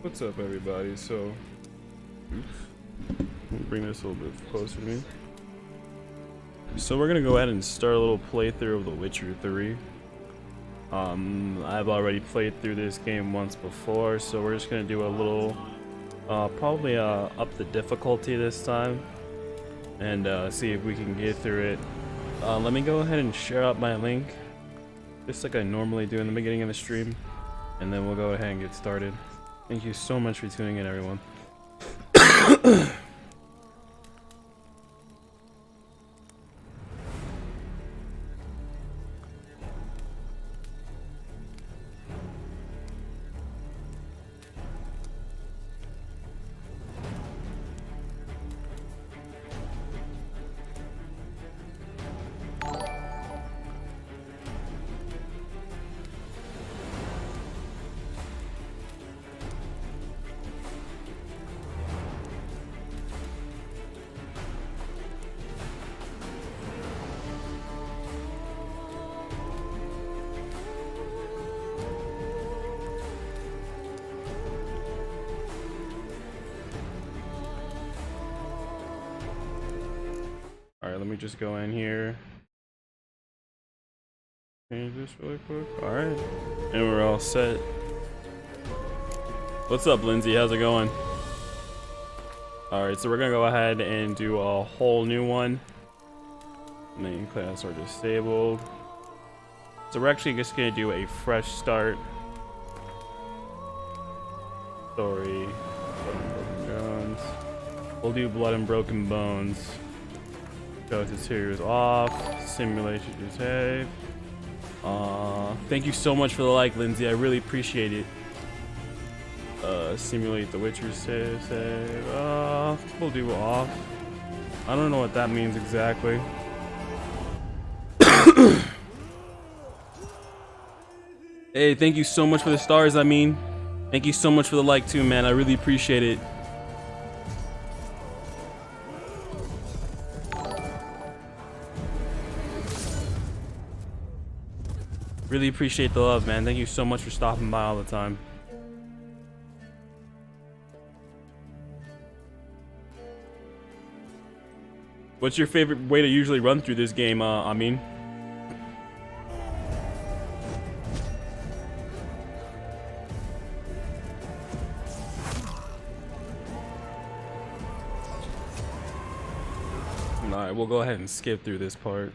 What's up, everybody? So, oops, let me bring this a little bit closer to me. So we're gonna go ahead and start a little playthrough of The Witcher 3. I've already played through this game once before, so we're just gonna do a little, probably up the difficulty this time, and see if we can get through it. Let me go ahead and share out my link, just like I normally do in the beginning of the stream, and then we'll go ahead and get started. Thank you so much for tuning in, everyone. Alright, let me just go in here. Change this really quick. Alright. And we're all set. What's up, Lindsay? How's it going? Alright, so we're gonna go ahead and do a whole new one. Main class are disabled. So we're actually just gonna do a fresh start. Story. Jones. We'll do Blood and Broken Bones. Go tutorials off. Simulation to save. Thank you so much for the like, Lindsay. I really appreciate it. Simulate the Witcher save. We'll do off. I don't know what that means exactly. Hey, thank you so much for the stars. Thank you so much for the like too, man. I really appreciate it. Really appreciate the love, man. Thank you so much for stopping by all the time. What's your favorite way to usually run through this game, Amin? Alright, we'll go ahead and skip through this part.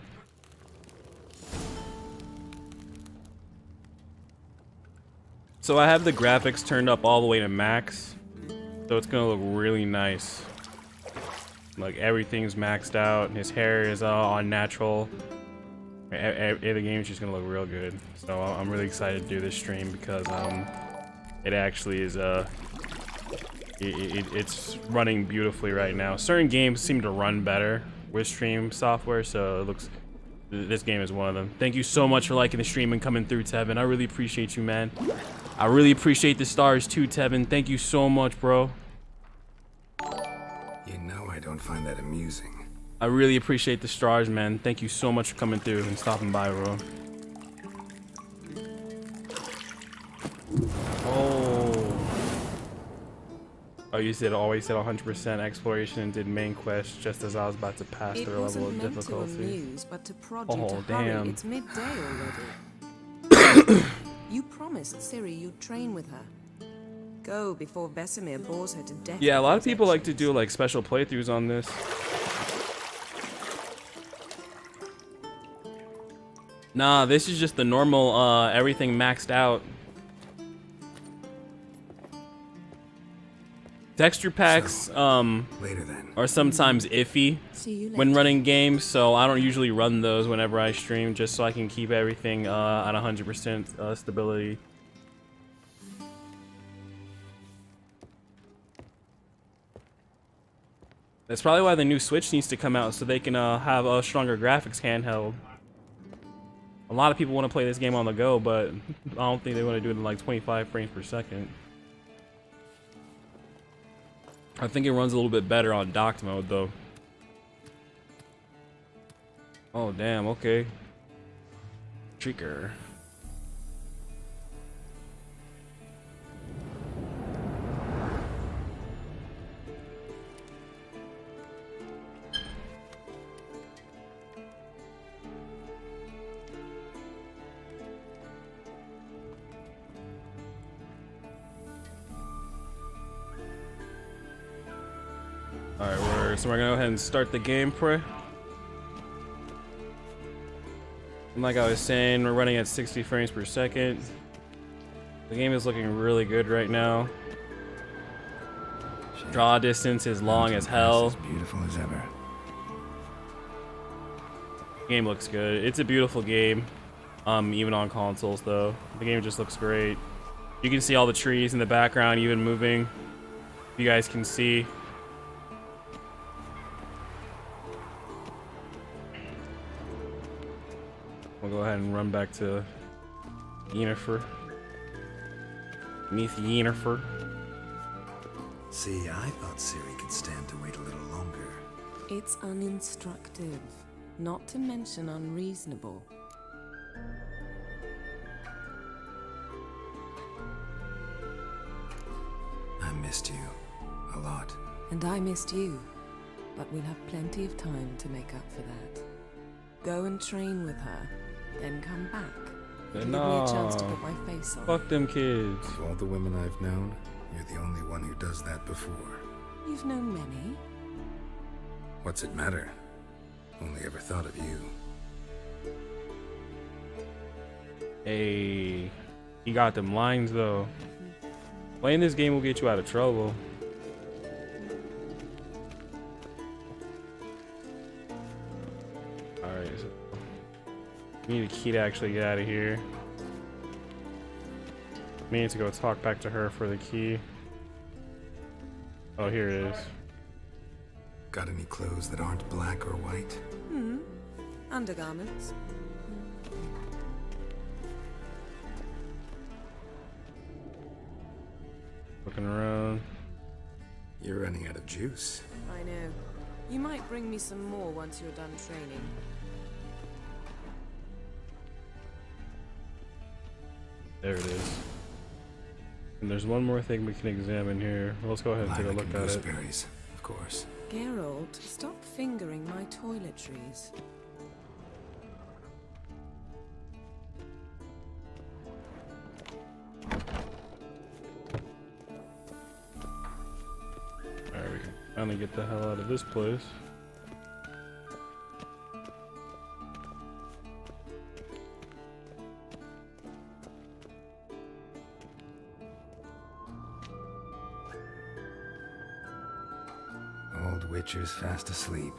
So I have the graphics turned up all the way to max, so it's gonna look really nice. Like everything's maxed out, his hair is all natural. The game's just gonna look real good. So I'm really excited to do this stream because it actually is it's running beautifully right now. Certain games seem to run better with stream software, so it looks. This game is one of them. Thank you so much for liking the stream and coming through, Tevin. I really appreciate you, man. I really appreciate the stars too, Tevin. Thank you so much, bro. You know I don't find that amusing. I really appreciate the stars, man. Thank you so much for coming through and stopping by, bro. Oh, you said always said 100% exploration and did main quest just as I was about to pass their level of difficulty. Amuse, but to prod you Oh, to damn. hurry. It's midday already. You promised Ciri you'd train with her. Go before Vesemir bores her to death. Yeah, a lot of people like to do like special playthroughs on this. Nah, this is just the normal everything maxed out. Texture packs later then. are sometimes iffy when running games, so I don't usually run those whenever I stream, just so I can keep everything at 100% stability. That's probably why the new Switch needs to come out, so they can have a stronger graphics handheld. A lot of people want to play this game on the go, but I don't think they want to do it in like 25 frames per second. I think it runs a little bit better on docked mode though. Oh damn, okay. Trigger. Alright, so we're gonna go ahead and start the gameplay. And like I was saying, we're running at 60 frames per second. The game is looking really good right now. Draw distance is long as hell. As beautiful as ever. Game looks good. It's a beautiful game. Even on consoles though. The game just looks great. You can see all the trees in the background even moving. You guys can see. We'll go ahead and run back to Yennefer. Meet Yennefer. See, I thought Ciri could stand to wait a little longer. It's uninstructive, not to mention unreasonable. I missed you. A lot. And I missed you, but we'll have plenty of time to make up for that. Go and train with her, then come back. It'll give me a chance to put my face on. Fuck them kids. Of all the women I've known, you're the only one who does that before. You've known many. What's it matter? Only ever thought of you. Hey, he got them lines though. Playing this game will get you out of trouble. Alright, so we need a key to actually get out of here. We need to go talk back to her for the key. Oh, here it is. Got any clothes that aren't black or white? Undergarments. Looking around. You're running out of juice. I know. You might bring me some more once you're done training. There it is. And there's one more thing we can examine here. Let's go ahead and take a look at it. Gooseberries, of course. Geralt, stop fingering my toiletries. Alright, we can finally get the hell out of this place. Old Witcher's fast asleep.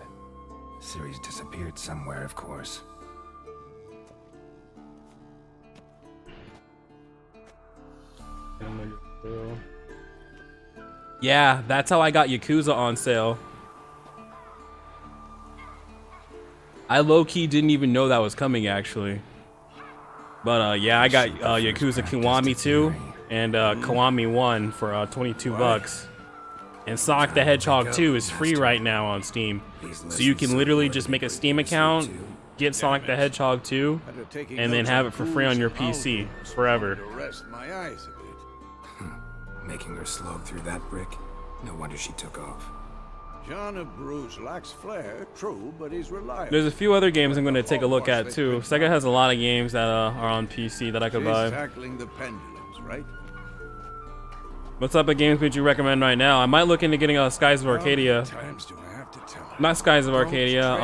Ciri's disappeared somewhere, of course. Yeah, that's how I got Yakuza on sale. I low-key didn't even know that was coming, actually. But yeah, I got Yakuza Kiwami 2 and Kiwami 1 for 22 bucks. And Sonic the Hedgehog 2 is free right now on Steam. So you can literally just make a Steam account, get Sonic the Hedgehog 2, and then have it for free on your PC forever. Making her slog through that brick? No wonder she took off. John of Bruges lacks flair, true, but he's reliable. There's a few other games I'm going to take a look at too. Sega has a lot of games that are on PC that I could buy. Tackling the pendulums, right? What type of games would you recommend right now? I might look into getting Skies of Arcadia. Times do I have to tell her? Not Skies of Arcadia,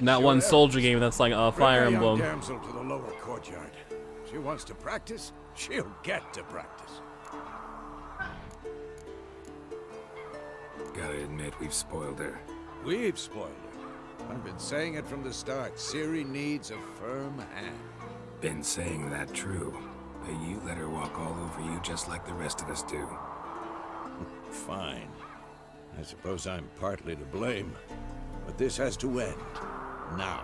that one soldier game that's like a Fire Emblem. Damsel to the lower courtyard. She wants to practice, she'll get to practice. Gotta admit, we've spoiled her. We've spoiled her. I've been saying it from the start. Ciri needs a firm hand. Been saying that true. But you let her walk all over you just like the rest of us do. Fine. I suppose I'm partly to blame. But this has to end. Now.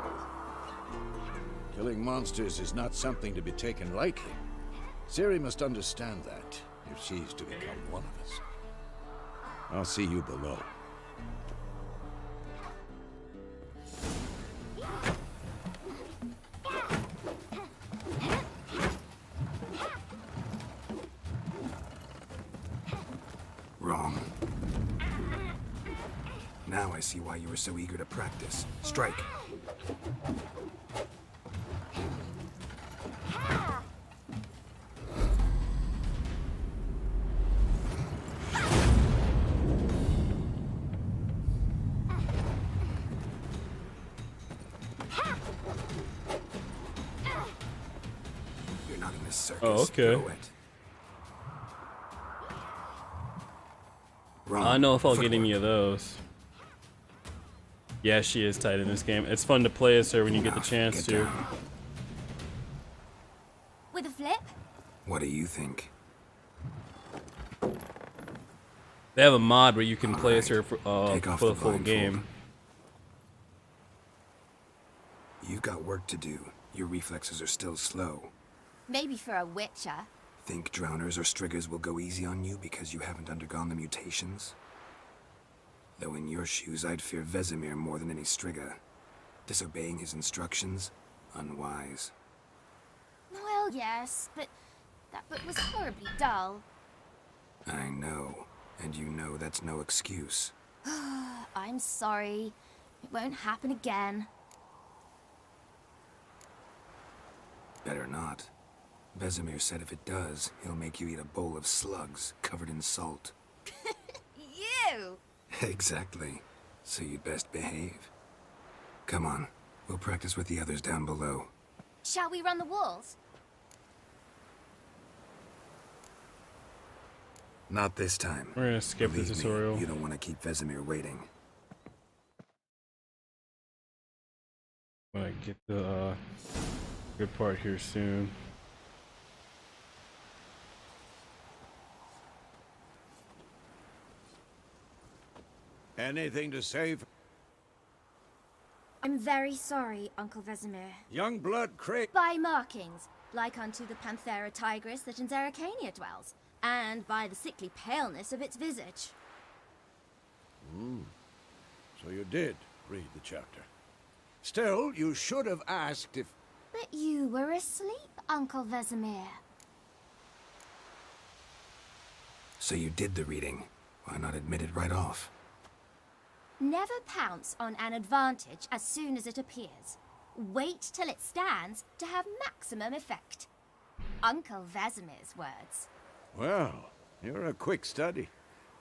Killing monsters is not something to be taken lightly. Ciri must understand that, if she's to become one of us. I'll see you below. Wrong. Now I see why you were so eager to practice. Strike. not in this circus. Oh, okay. Throw it. Wrong. I don't know if I'll get Footwork. any of those. Yeah, she is tight in this game. It's fun to play as her when you get the Enough. chance Get to. down. With a flip? What do you think? They have a mod where you can play as her Take for off the the full blindfold. game. You've got work to do. Your reflexes are still slow. Maybe for a Witcher. Think drowners or striggers will go easy on you because you haven't undergone the mutations? Though in your shoes, I'd fear Vesemir more than any strigger. Disobeying his instructions? Unwise. Well, yes, but that book was horribly dull. I know. And you know that's no excuse. I'm sorry. It won't happen again. Better not. Vesemir said if it does, he'll make you eat a bowl of slugs covered in salt. You! Exactly. So you'd best behave. Come on. We'll practice with the others down below. Shall we run the walls? Not this time. We're gonna skip the Believe me, tutorial. you don't want to keep Vesemir waiting. I'm gonna get the good part here soon. Anything to say? I'm very sorry, Uncle Vesemir. Young blood Craig. By markings, like unto the Panthera tigris that in Zerrikania dwells, and by the sickly paleness of its visage. So you did read the chapter. Still, you should have asked if... But you were asleep, Uncle Vesemir. So you did the reading. Why not admit it right off? Never pounce on an advantage as soon as it appears. Wait till it stands to have maximum effect. Uncle Vesemir's words. Well, you're a quick study.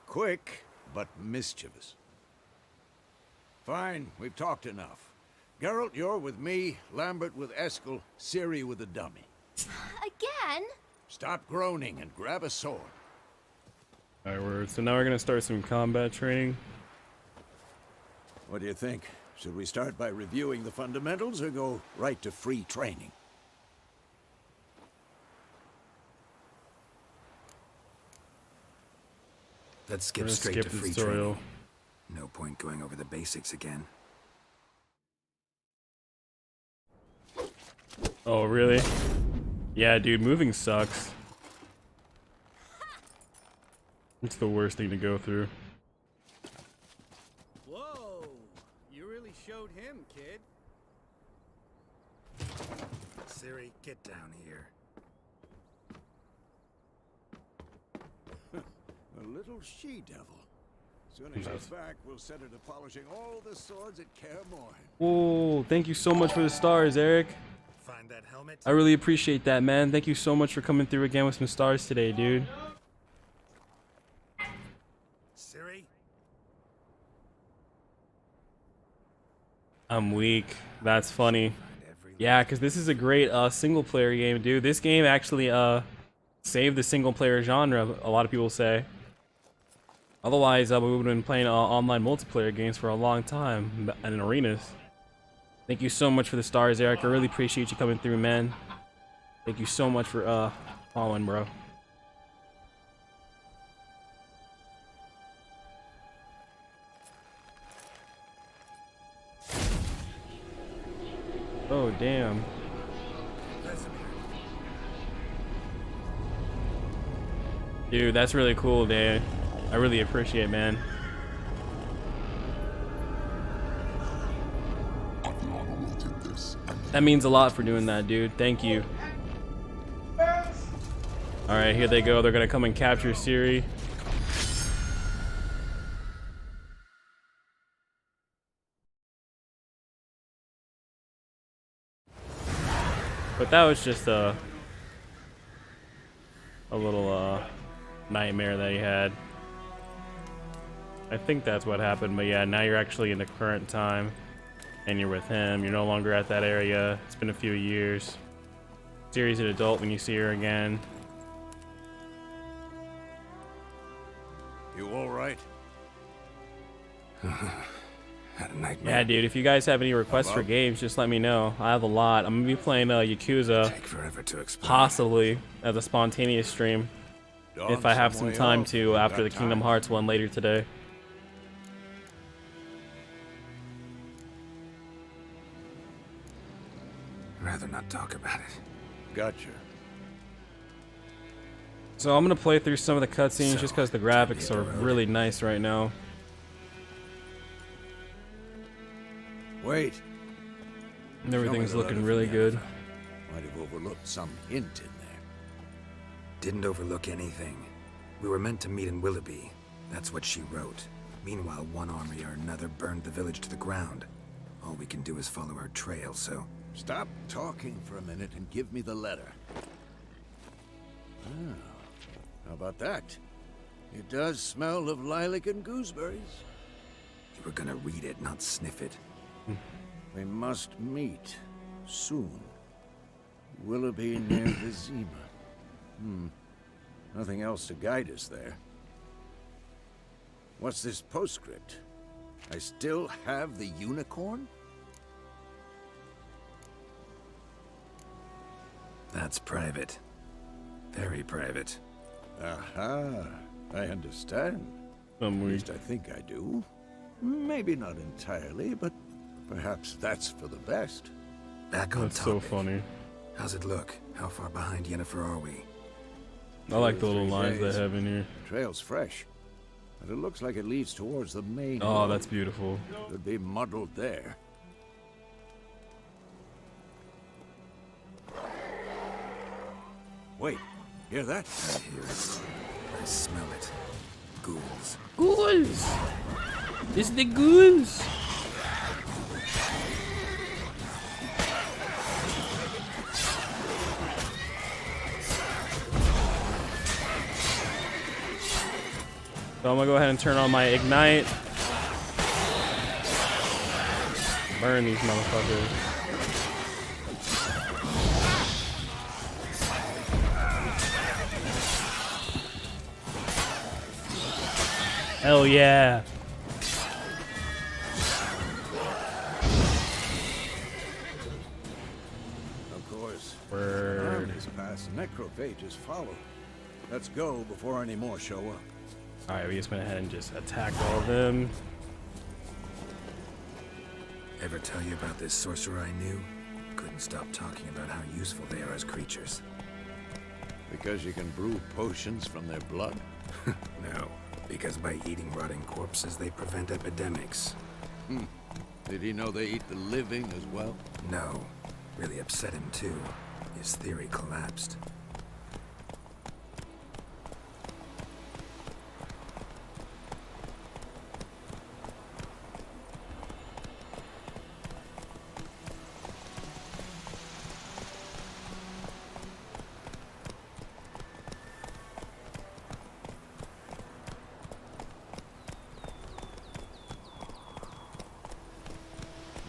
Quick, but mischievous. Fine, we've talked enough. Geralt, you're with me, Lambert with Eskel, Ciri with the dummy. Again? Stop groaning and grab a sword. Alright, so now we're gonna start some combat training. What do you think? Should we start by reviewing the fundamentals or go right to free training? Let's We're skip gonna straight skip to the free tutorial. training. No point going over the basics again. Oh, really? Yeah, dude, moving sucks. It's the worst thing to go through. Whoa! You really showed him, kid. Ciri, get down here. A little she-devil. Soon as she's back, we'll set her to polishing all the swords at Kaer Morhen. Oh, thank you so much for the stars, Eric. Find that helmet? I really appreciate that, man. Thank you so much for coming through again with some stars today, dude. Ciri? I'm weak. That's funny. Yeah, because this is a great single player game, dude. This game actually saved the single player genre, a lot of people say. Otherwise, we would have been playing online multiplayer games for a long time and in arenas. Thank you so much for the stars, Eric. I really appreciate you coming through, man. Thank you so much for following, bro. Oh, damn. Dude, that's really cool, Dan. I really appreciate it, man. That means a lot for doing that, dude. Thank you. Alright, here they go. They're gonna come and capture Ciri. But that was just a little nightmare that he had. I think that's what happened, but yeah, now you're actually in the current time and you're with him. You're no longer at that area. It's been a few years. Ciri's an adult when you see her again. You all right? Had a nightmare. Yeah, dude, if you guys have any requests for games, just let me know. I have a lot. I'm gonna be playing Yakuza, Take forever to explain. possibly, as a spontaneous stream. If I have some time to, after the Kingdom Hearts one later today. Rather not talk about it. Gotcha. So I'm gonna play through some of the cutscenes So, just because the time to graphics hit the are road. really nice right now. Wait. And everything's Show me the looking letter really from good. Yennefer. Might have overlooked some hint in there. Didn't overlook anything. We were meant to meet in Willoughby. That's what she wrote. Meanwhile, one army or another burned the village to the ground. All we can do is follow our trail, so... Stop talking for a minute and give me the letter. Ah, how about that? It does smell of lilac and gooseberries. You were gonna read it, not sniff it. We must meet soon. Willoughby near Vizima. Nothing else to guide us there. What's this postscript? I still have the unicorn? That's private. Very private. Aha, I understand. I'm At weak. least I think I do. Maybe not entirely, but perhaps that's for the best. Back on That's so topic. funny. How's it look? How far behind Yennefer are we? I like the little 3 lines they days. have in here. Trail's fresh, but it looks like it leads towards the main Oh, road. that's beautiful. Could be muddled there. Wait, hear that? I hear it. I smell it. Ghouls. Ghouls! It's the ghouls! So I'm gonna go ahead and turn on my ignite. Burn these motherfuckers. Hell yeah. Of course. Word. Armies pass, necrophages follow. Let's go before any more show up. Alright, we just went ahead and just attacked all of them. Ever tell you about this sorcerer I knew? Couldn't stop talking about how useful they are as creatures. Because you can brew potions from their blood? No, because by eating rotting corpses, they prevent epidemics. Did he know they eat the living as well? No, really upset him too. His theory collapsed.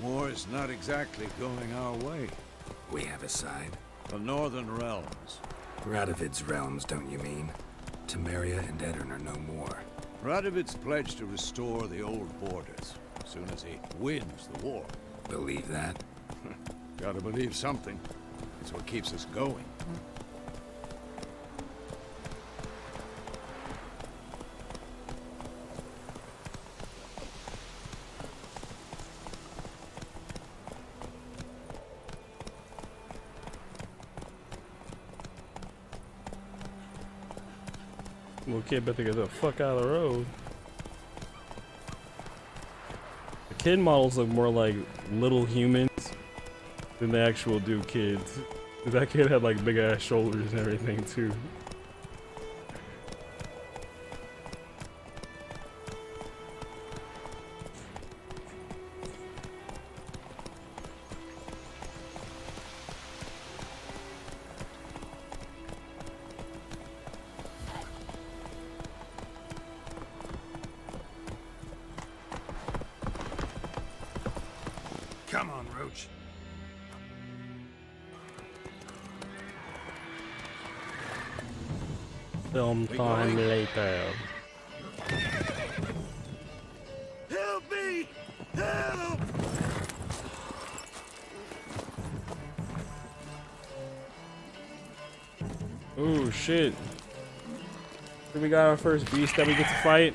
War's not exactly going our way. We have a side. The Northern Realms. Radovid's realms, don't you mean? Temeria and Edirn are no more. Radovid's pledged to restore the old borders as soon as he wins the war. Believe that? Gotta believe something. It's what keeps us going. Little kid better get the fuck out of the road. The kid models look more like little humans than the actual do kids. That kid had like big ass shoulders and everything too. Come on, Roach. Sometime later. Help me! Help! Oh shit. We got our first beast that we get to fight.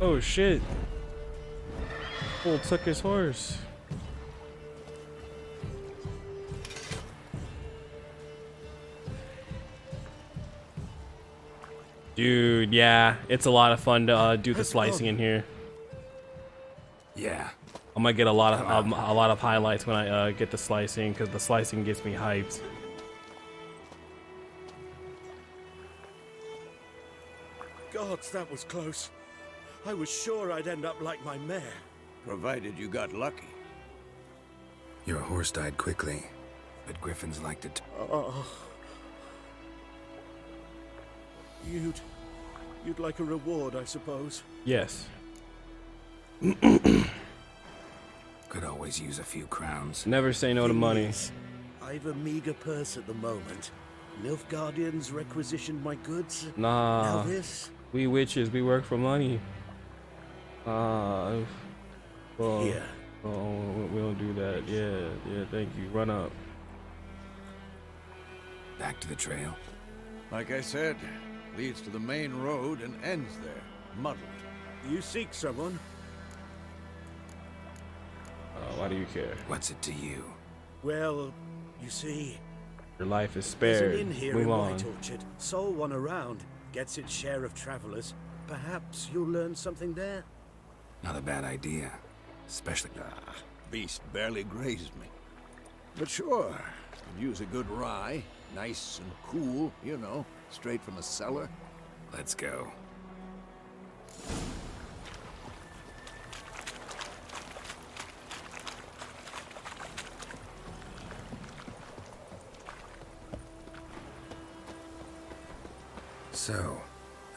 Oh shit. Bull took his horse. Dude, yeah, it's a lot of fun to do the slicing in here. Yeah. I'm gonna get a lot of highlights when I get the slicing, because the slicing gets me hyped. Gods, that was close. I was sure I'd end up like my mare. Provided you got lucky. Your horse died quickly, but griffins liked it. Oh. You'd like a reward, I suppose. Yes. Could always use a few crowns. Never say no to money. I've a meager purse at the moment. Nilfgaardians requisitioned my goods. Nah. Now this? We witches, we work for money. Well, Here. oh, we don't do that. Yeah, thank you. Run up. Back to the trail. Like I said, leads to the main road and ends there, muddled. You seek someone? Why do you care? What's it to you? Well, you see, Your life is there's spared. an inn here Move in on. White Orchard. Sole one around. Gets its share of travelers. Perhaps you'll learn something there? Not a bad idea. Especially... Beast barely grazed me. But sure, could use a good rye. Nice and cool, you know, straight from the cellar. Let's go. So,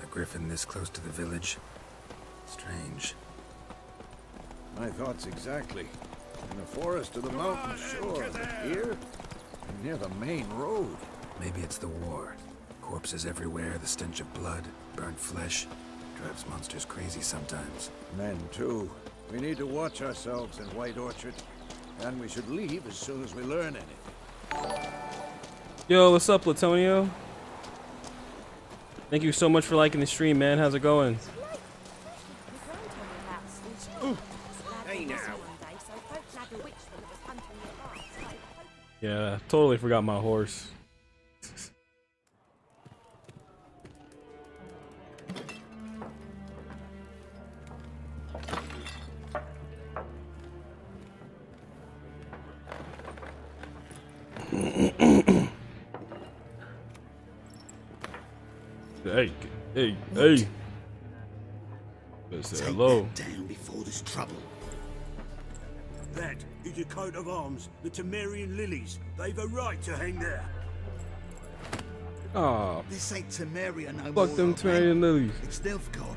a griffin this close to the village? Strange. My thoughts exactly. In the forest or the mountains, sure, but here? Near the main road. Maybe it's the war. Corpses everywhere, the stench of blood, burnt flesh. Drives monsters crazy sometimes. Men, too. We need to watch ourselves in White Orchard. And we should leave as soon as we learn anything. Yo, what's up, Latonio? Thank you so much for liking the stream, man. How's it going? Hey now. Yeah, totally forgot my horse. Hey. Let's say hello. Down before there's trouble. That is your coat of arms, the Temerian lilies. They've a right to hang there. Aw, This ain't Temeria no more. fuck them old man. Temerian lilies. It's Nilfgaard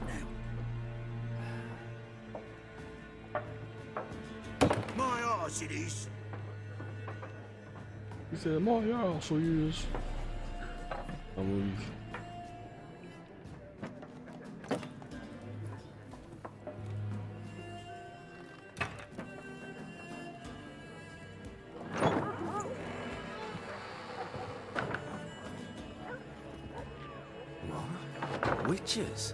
now. My arse it is. He said, my ass is. I'm weak. Witches?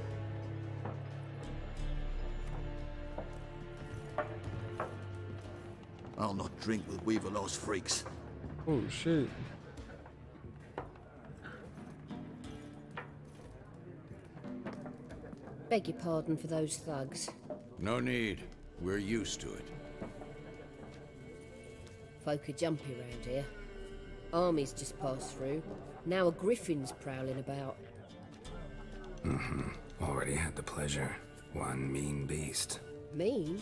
I'll not drink with Weaverlaw's freaks. Oh shit. Beg your pardon for those thugs. No need. We're used to it. Folk are jumpy round here. Armies just passed through. Now a griffin's prowling about. Already had the pleasure. One mean beast. Mean?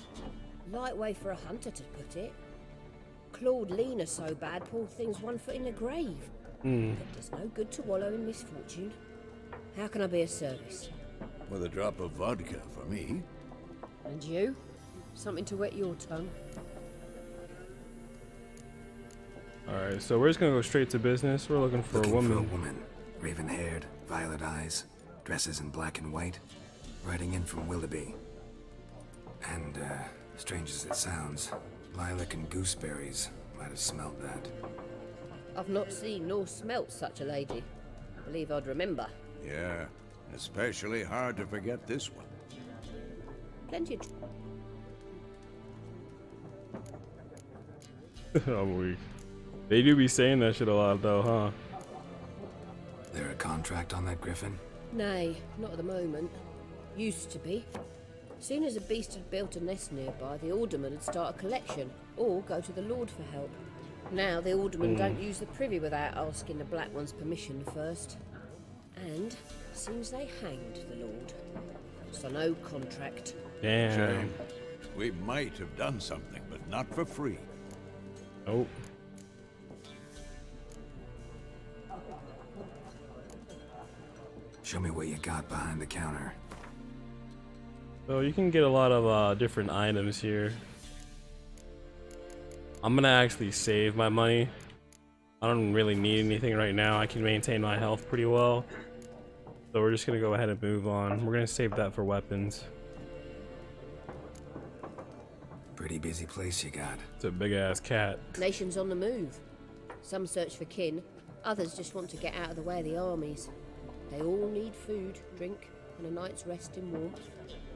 Light way for a hunter to put it. Clawed Lena so bad, poor thing's 1 foot in the grave. But there's no good to wallow in misfortune. How can I be of service? With a drop of vodka for me. And you? Something to wet your tongue? Alright, so we're just gonna go straight to business. We're looking for a woman. Raven-haired, violet eyes, dresses in black and white, riding in from Willoughby. And, strange as it sounds, lilac and gooseberries might have smelled that. I've not seen nor smelt such a lady. Believe I'd remember. Yeah, especially hard to forget this one. Plenty of... I'm weak. They do be saying that shit a lot though, huh? There a contract on that griffin? Nay, not at the moment. Used to be. Soon as a beast had built a nest nearby, the alderman would start a collection, or go to the Lord for help. Now the aldermen don't use the privy without asking the Black One's permission first. And seems they hanged the Lord. So no contract. Damn. Shame. We might have done something, but not for free. Nope. Show me what you got behind the counter. So you can get a lot of different items here. I'm gonna actually save my money. I don't really need anything right now. I can maintain my health pretty well. So we're just gonna go ahead and move on. We're gonna save that for weapons. Pretty busy place you got. It's a big ass cat. Nations on the move. Some search for kin, others just want to get out of the way of the armies. They all need food, drink, and a night's rest in warmth.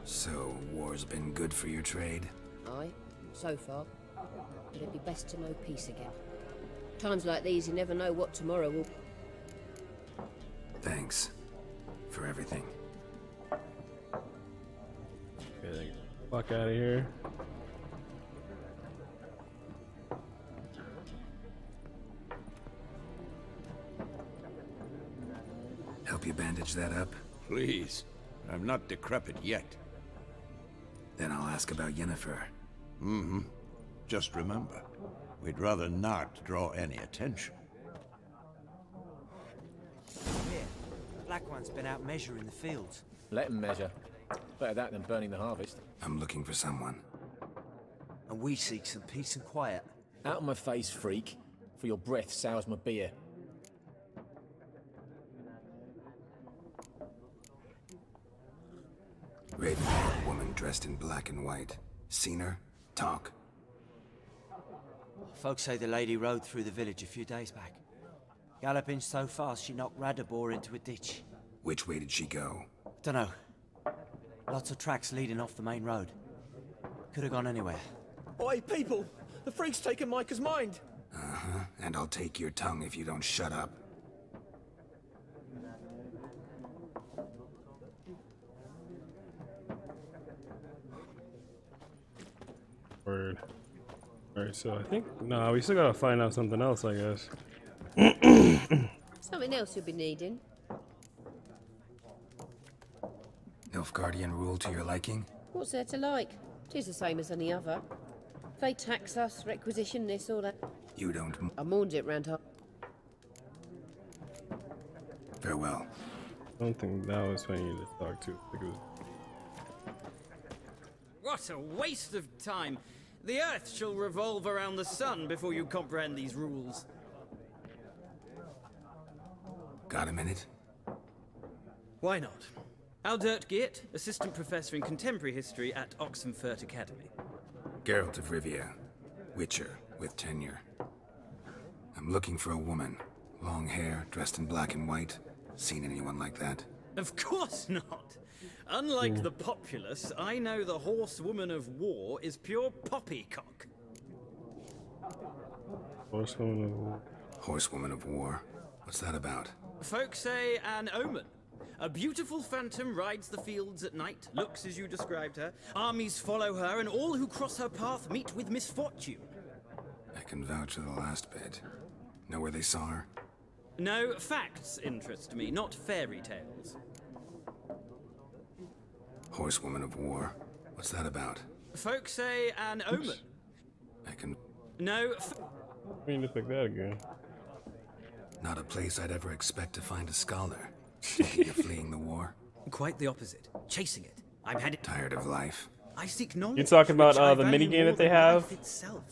So, war's been good for your trade? Aye, so far. But it'd be best to know peace again. Times like these, you never know what tomorrow will... Thanks. For everything. Get the fuck out of here. Help you bandage that up? Please. I'm not decrepit yet. Then I'll ask about Yennefer. Mm-hmm. Just remember, we'd rather not draw any attention. Here, Black One's been out measuring the fields. Let him measure. Better that than burning the harvest. I'm looking for someone. And we seek some peace and quiet. Out of my face, freak. For your breath sours my beer. Raven-haired woman dressed in black and white. Seen her? Talk. Folks say the lady rode through the village a few days back. Galloping so fast she knocked Radabor into a ditch. Which way did she go? Dunno. Lots of tracks leading off the main road. Could have gone anywhere. Oi, people! The freak's taken Micah's mind! Uh-huh. And I'll take your tongue if you don't shut up. Word. Alright, so I think... No, we still gotta find out something else, I guess. Something else you'll be needing. Nilfgaardian rule to your liking? What's there to like? 'Tis the same as any other. They tax us, requisition this or that. You don't... I mourned it round her. Farewell. I don't think that was who I needed to talk to. I think it was... What a waste of time! The Earth shall revolve around the sun before you comprehend these rules. Got a minute? Why not? Aldert Geert, Assistant Professor in Contemporary History at Oxenfurt Academy. Geralt of Rivia. Witcher, with tenure. I'm looking for a woman. Long hair, dressed in black and white. Seen anyone like that? Of course not! Unlike the populace, I know the horsewoman of war is pure poppycock. Horsewoman of War. Horsewoman of War? What's that about? Folks say an omen. A beautiful phantom rides the fields at night, looks as you described her. Armies follow her, and all who cross her path meet with misfortune. I can vouch for the last bit. Know where they saw her? No, facts interest me, not fairy tales. Horsewoman of War. What's that about? Folks say an omen. I can... No, I mean, just like that again. Not a place I'd ever expect to find a scholar. Thinking of fleeing the war? quite the opposite. Chasing it. I'm headed... Tired of life? I seek knowledge. You talking about which I the value minigame more that they than have? life itself.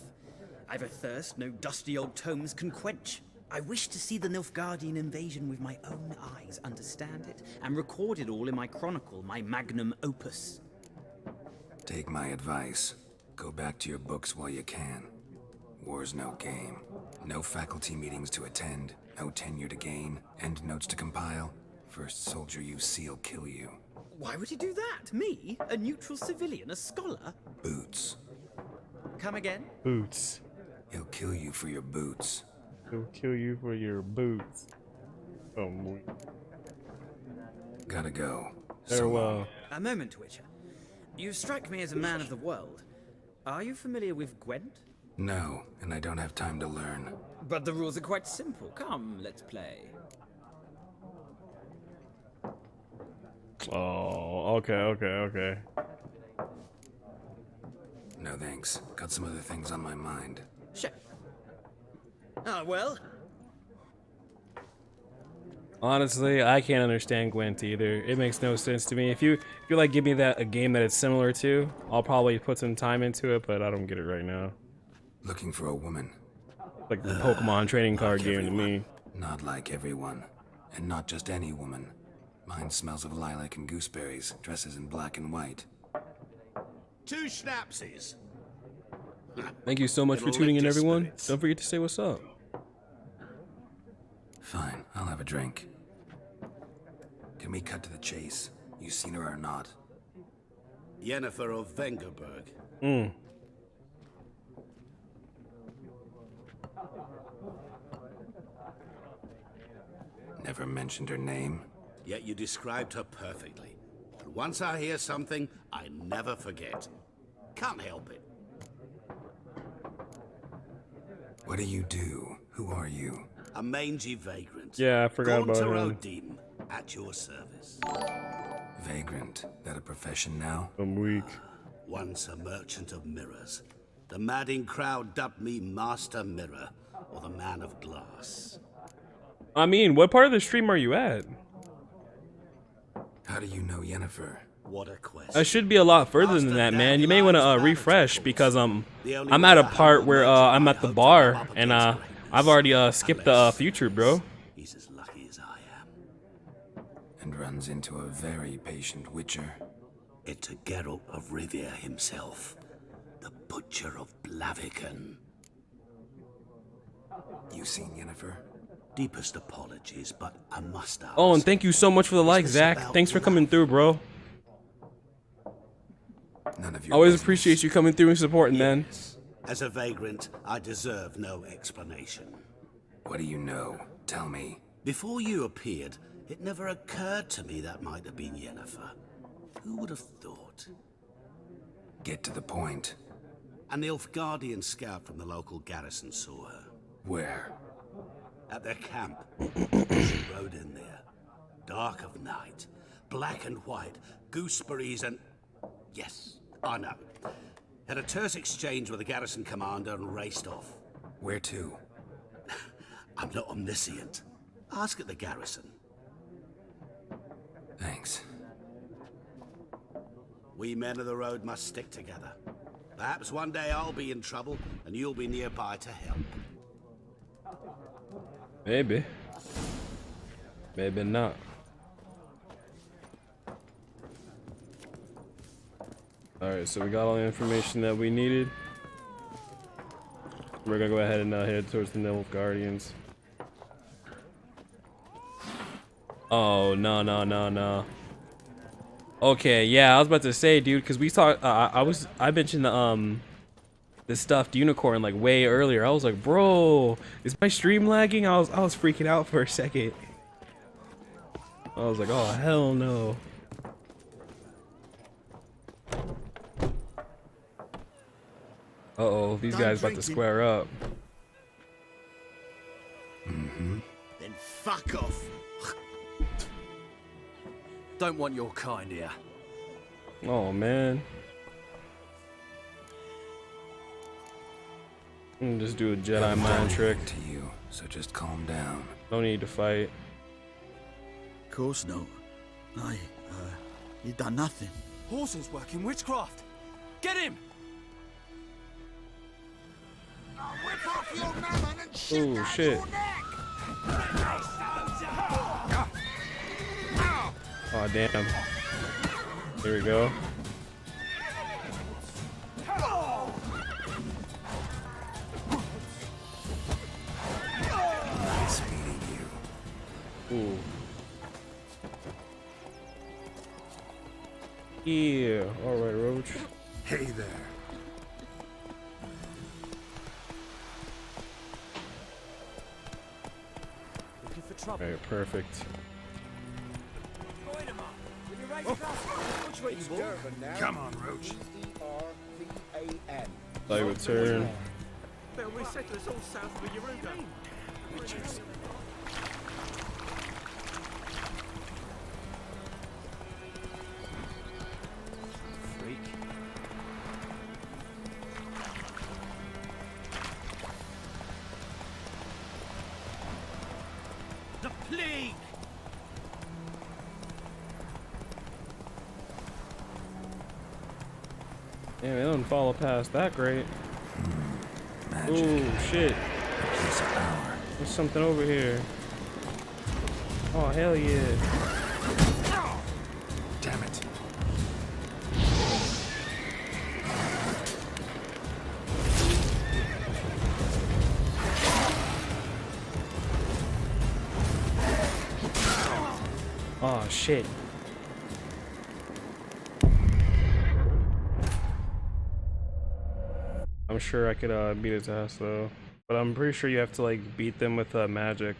I've a thirst no dusty old tomes can quench. I wish to see the Nilfgaardian invasion with my own eyes, understand it, and record it all in my chronicle, my magnum opus. Take my advice. Go back to your books while you can. War's no game. No faculty meetings to attend, no tenure to gain, end notes to compile. First soldier you see'll kill you. Why would he do that? Me? A neutral civilian? A scholar? Boots. Come again? Boots. He'll kill you for your boots. He'll kill you for your boots. Oh boy. Gotta go. Farewell. A moment, Witcher. You strike me as a man of the world. Are you familiar with Gwent? No, and I don't have time to learn. But the rules are quite simple. Come, let's play. Oh, okay. No thanks. Got some other things on my mind. Sure. Ah, well. Honestly, I can't understand Gwent either. It makes no sense to me. If you like give me a game that it's similar to, I'll probably put some time into it, but I don't get it right now. Looking for a woman. Like the Pokemon trading card game to me. Not like everyone. And not just any woman. Mine smells of lilac and gooseberries, dresses in black and white. 2 schnapsies. Thank you so much for It'll tuning lift in, your everyone. spirits. Don't forget to say what's up. Fine, I'll have a drink. Can we cut to the chase? You seen her or not? Yennefer of Vengerberg. Never mentioned her name. Yet you described her perfectly. And once I hear something, I never forget. Can't help it. What do you do? Who are you? A mangy vagrant. Yeah, I forgot about Gaunter him. Odin, at your service. Vagrant. That a profession now? I'm weak. Once a merchant of mirrors. The madding crowd dubbed me Master Mirror, or the Man of Glass. I mean, what part of the stream are you at? How do you know Yennefer? What a quest. I should be a lot further than that, man. You may want to refresh because I'm at a part where I'm at the bar and I've already skipped the future, bro. He's as lucky as I am. And runs into a very patient witcher. It's a Geralt of Rivia himself, the Butcher of Blaviken. You seen Yennefer? Deepest apologies, but I must ask. Oh, and thank you so much for the like, Zach. Thanks for coming through, bro. None of your Always business. appreciate you coming through and supporting, man. As a vagrant, I deserve no explanation. What do you know? Tell me. Before you appeared, it never occurred to me that might have been Yennefer. Who would have thought? Get to the point. A Nilfgaardian scout from the local garrison saw her. Where? At their camp. She rode in there. Dark of night. Black and white. Gooseberries and... Yes, I know. Had a terse exchange with the garrison commander and raced off. Where to? I'm not omniscient. Ask at the garrison. Thanks. We men of the road must stick together. Perhaps one day I'll be in trouble and you'll be nearby to help. Maybe. Maybe not. Alright, so we got all the information that we needed. We're gonna go ahead and head towards the Nilfgaardians. Oh, no. Okay, yeah, I was about to say, dude, because we talked, I mentioned the stuffed unicorn like way earlier. I was like, bro, is my stream lagging? I was freaking out for a second. I was like, oh hell no. Uh-oh, these guys about to square up. Then fuck off. Don't want your kind here. Oh man. And just do a Jedi mind trick. To you, so just calm down. No need to fight. Of course not. You done nothing. Horses working witchcraft. Get him! Whip off your mammon and Oh shit. Oh damn. Here we go. Nice meeting you. Ooh. Yeah. Alright, Roach. Hey there. Looking for trouble. Alright, perfect. Come on, Roach. I would turn. They'll resettle us all south of the Yaruga. Freak. The plague! Damn, it doesn't follow past that great. Magic. Ooh, shit. Piece of power. There's something over here. Oh, hell yeah. Damn it. Oh, shit. I'm sure I could beat his ass though. But I'm pretty sure you have to like beat them with magic.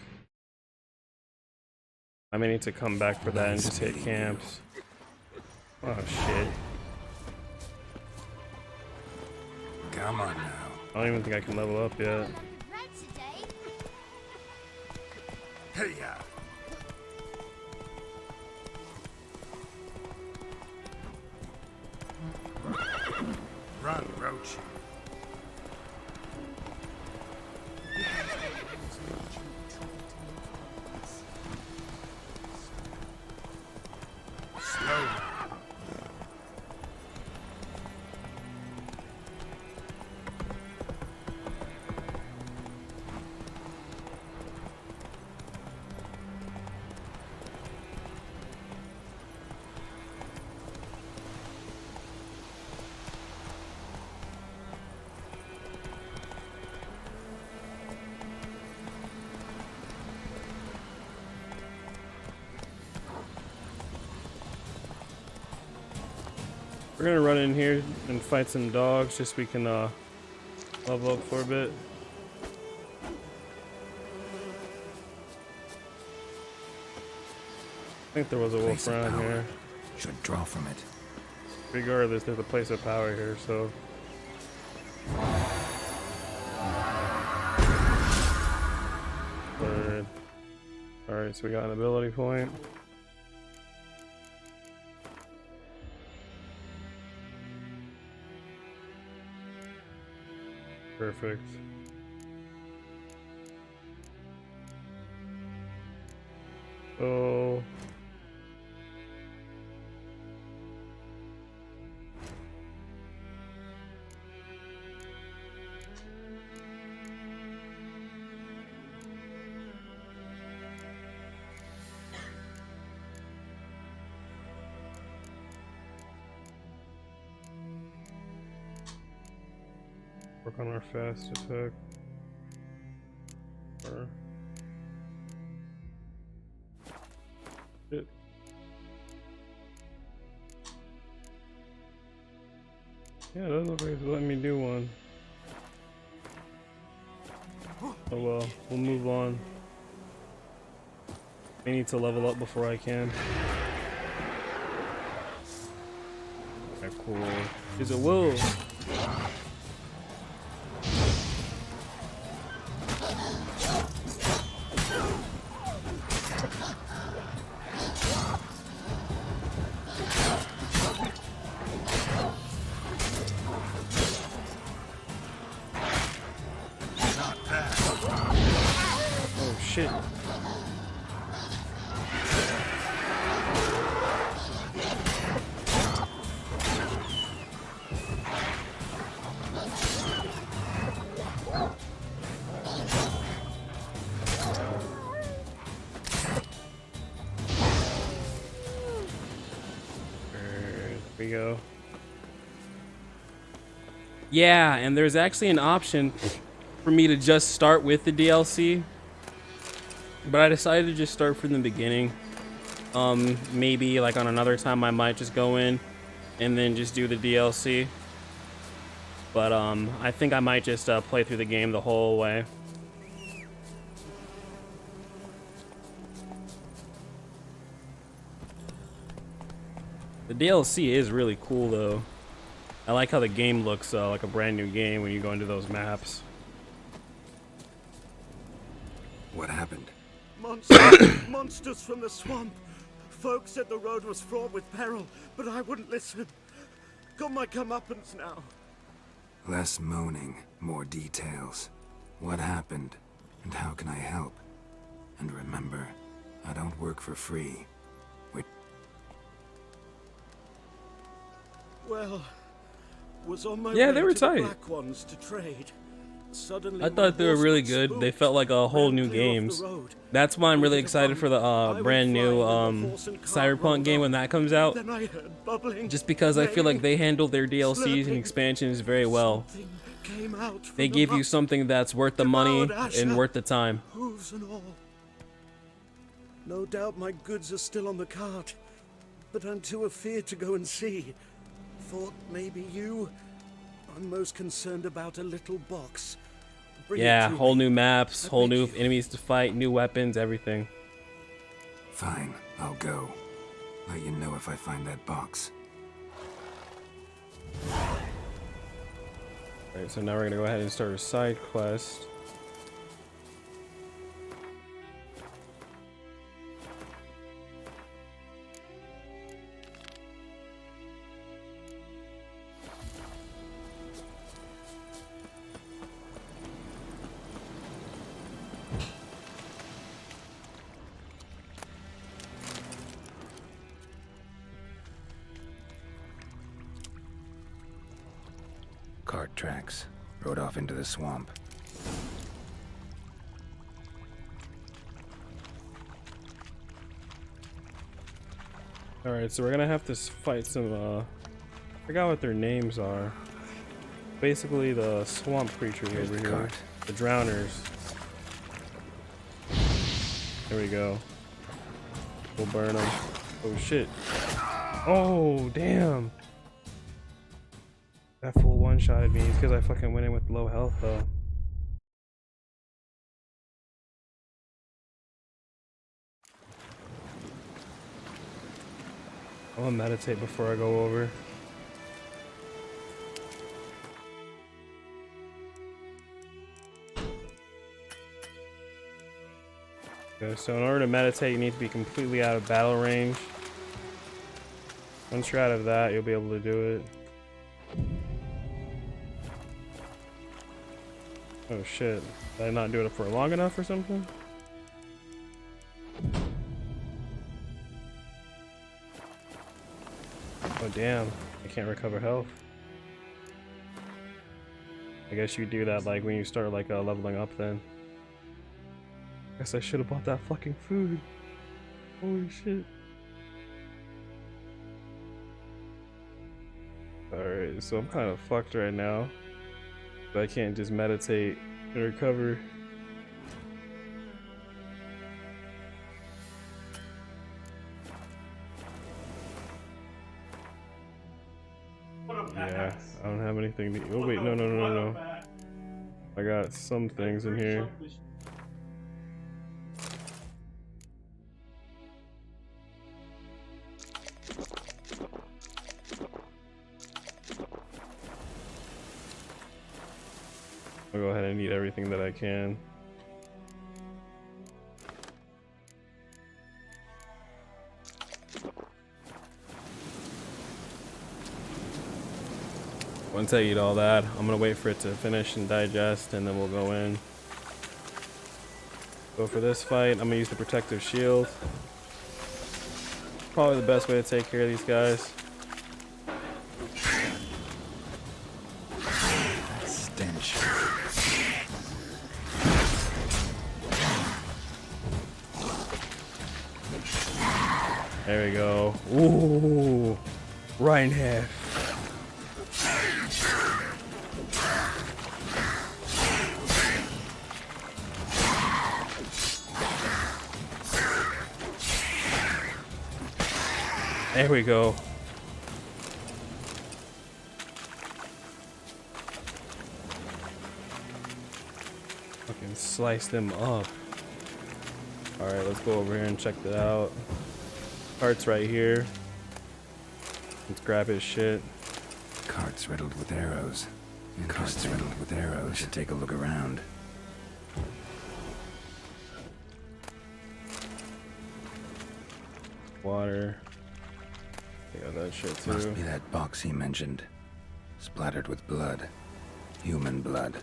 I may need to come back for that and just hit camps. Oh shit. Come on now. I don't even think I can level up yet. Red today. Hey ya. Run, Roach. Slow down. We're gonna run in here and fight some dogs just so we can level up for a bit. I think there was a wolf Place of around power. here. Should draw from it. Regardless, there's a place of power here, so. Alright, so we got an ability point. Perfect. So work on our fast attack. Or shit. Yeah, it doesn't look like it's letting me do one. Oh well, we'll move on. I need to level up before I can. Okay, cool. Is it wolf? shit. There we go. Yeah, and there's actually an option for me to just start with the DLC, but I decided to just start from the beginning. Maybe like on another time I might just go in and then just do the DLC, but I think I might just play through the game the whole way. The DLC is really cool though. I like how the game looks like a brand new game when you go into those maps. What happened? Monsters from the swamp. Folks said the road was fraught with peril, but I wouldn't listen. Got my comeuppance now. Less moaning, more details. What happened, and how can I help? And remember, I don't work for free. Well, was on my Yeah, way they were to the tight. black ones to trade. Suddenly, I my thought they were horse really got good. They spooked, felt like a whole ran new clear off the games. road. That's why I'm really Over the excited for the bump, I went brand new flying with the horse and cart Cyberpunk rolled game off. when that comes out. Then I heard bubbling, Just because I feel like neighing, they handled their DLCs and slurping. expansions very well. Something came out from They the give you muck, something that's worth the money devoured Asher, and worth the time. hooves and all. No doubt my goods are still on the cart, but I'm too afeard to go and see. Thought maybe you. I'm most concerned about a little box. Bring it Yeah, to whole me. new maps, I whole beg new you. enemies to fight, new weapons, everything. Fine, I'll go. Let you know if I find that box. Alright, so now we're gonna go ahead and start a side quest. Cart tracks. Rode off into the swamp. Alright, so we're gonna have to fight some, I forgot what their names are. Basically the swamp creatures Here's over the here. cart. The drowners. There we go. We'll burn them. Oh shit. Oh, damn. That fool one-shotted me. It's because I fucking went in with low health though. I'm gonna meditate before I go over. Okay, so in order to meditate, you need to be completely out of battle range. Once you're out of that, you'll be able to do it. Oh shit. Did I not do it for long enough or something? Oh damn, I can't recover health. I guess you do that like when you start like leveling up then. Guess I should have bought that fucking food. Holy shit. Alright, so I'm kind of fucked right now. But I can't just meditate and recover. Yeah, I don't have anything to. Oh wait, no. I got some things in here. I'll go ahead and eat everything that I can. Once I eat all that, I'm gonna wait for it to finish and digest, and then we'll go in. Go for this fight. I'm gonna use the protective shield. Probably the best way to take care of these guys. That stench. There we go. Ooh, right in half. There we go. Fucking slice them up. Alright, let's go over here and check that out. Cart's right here. Let's grab his shit. Cart's riddled with arrows. Cart's riddled with arrows. Should take a look around. Water. Yeah, that shit too. Must be that box he mentioned. Splattered with blood. Human blood.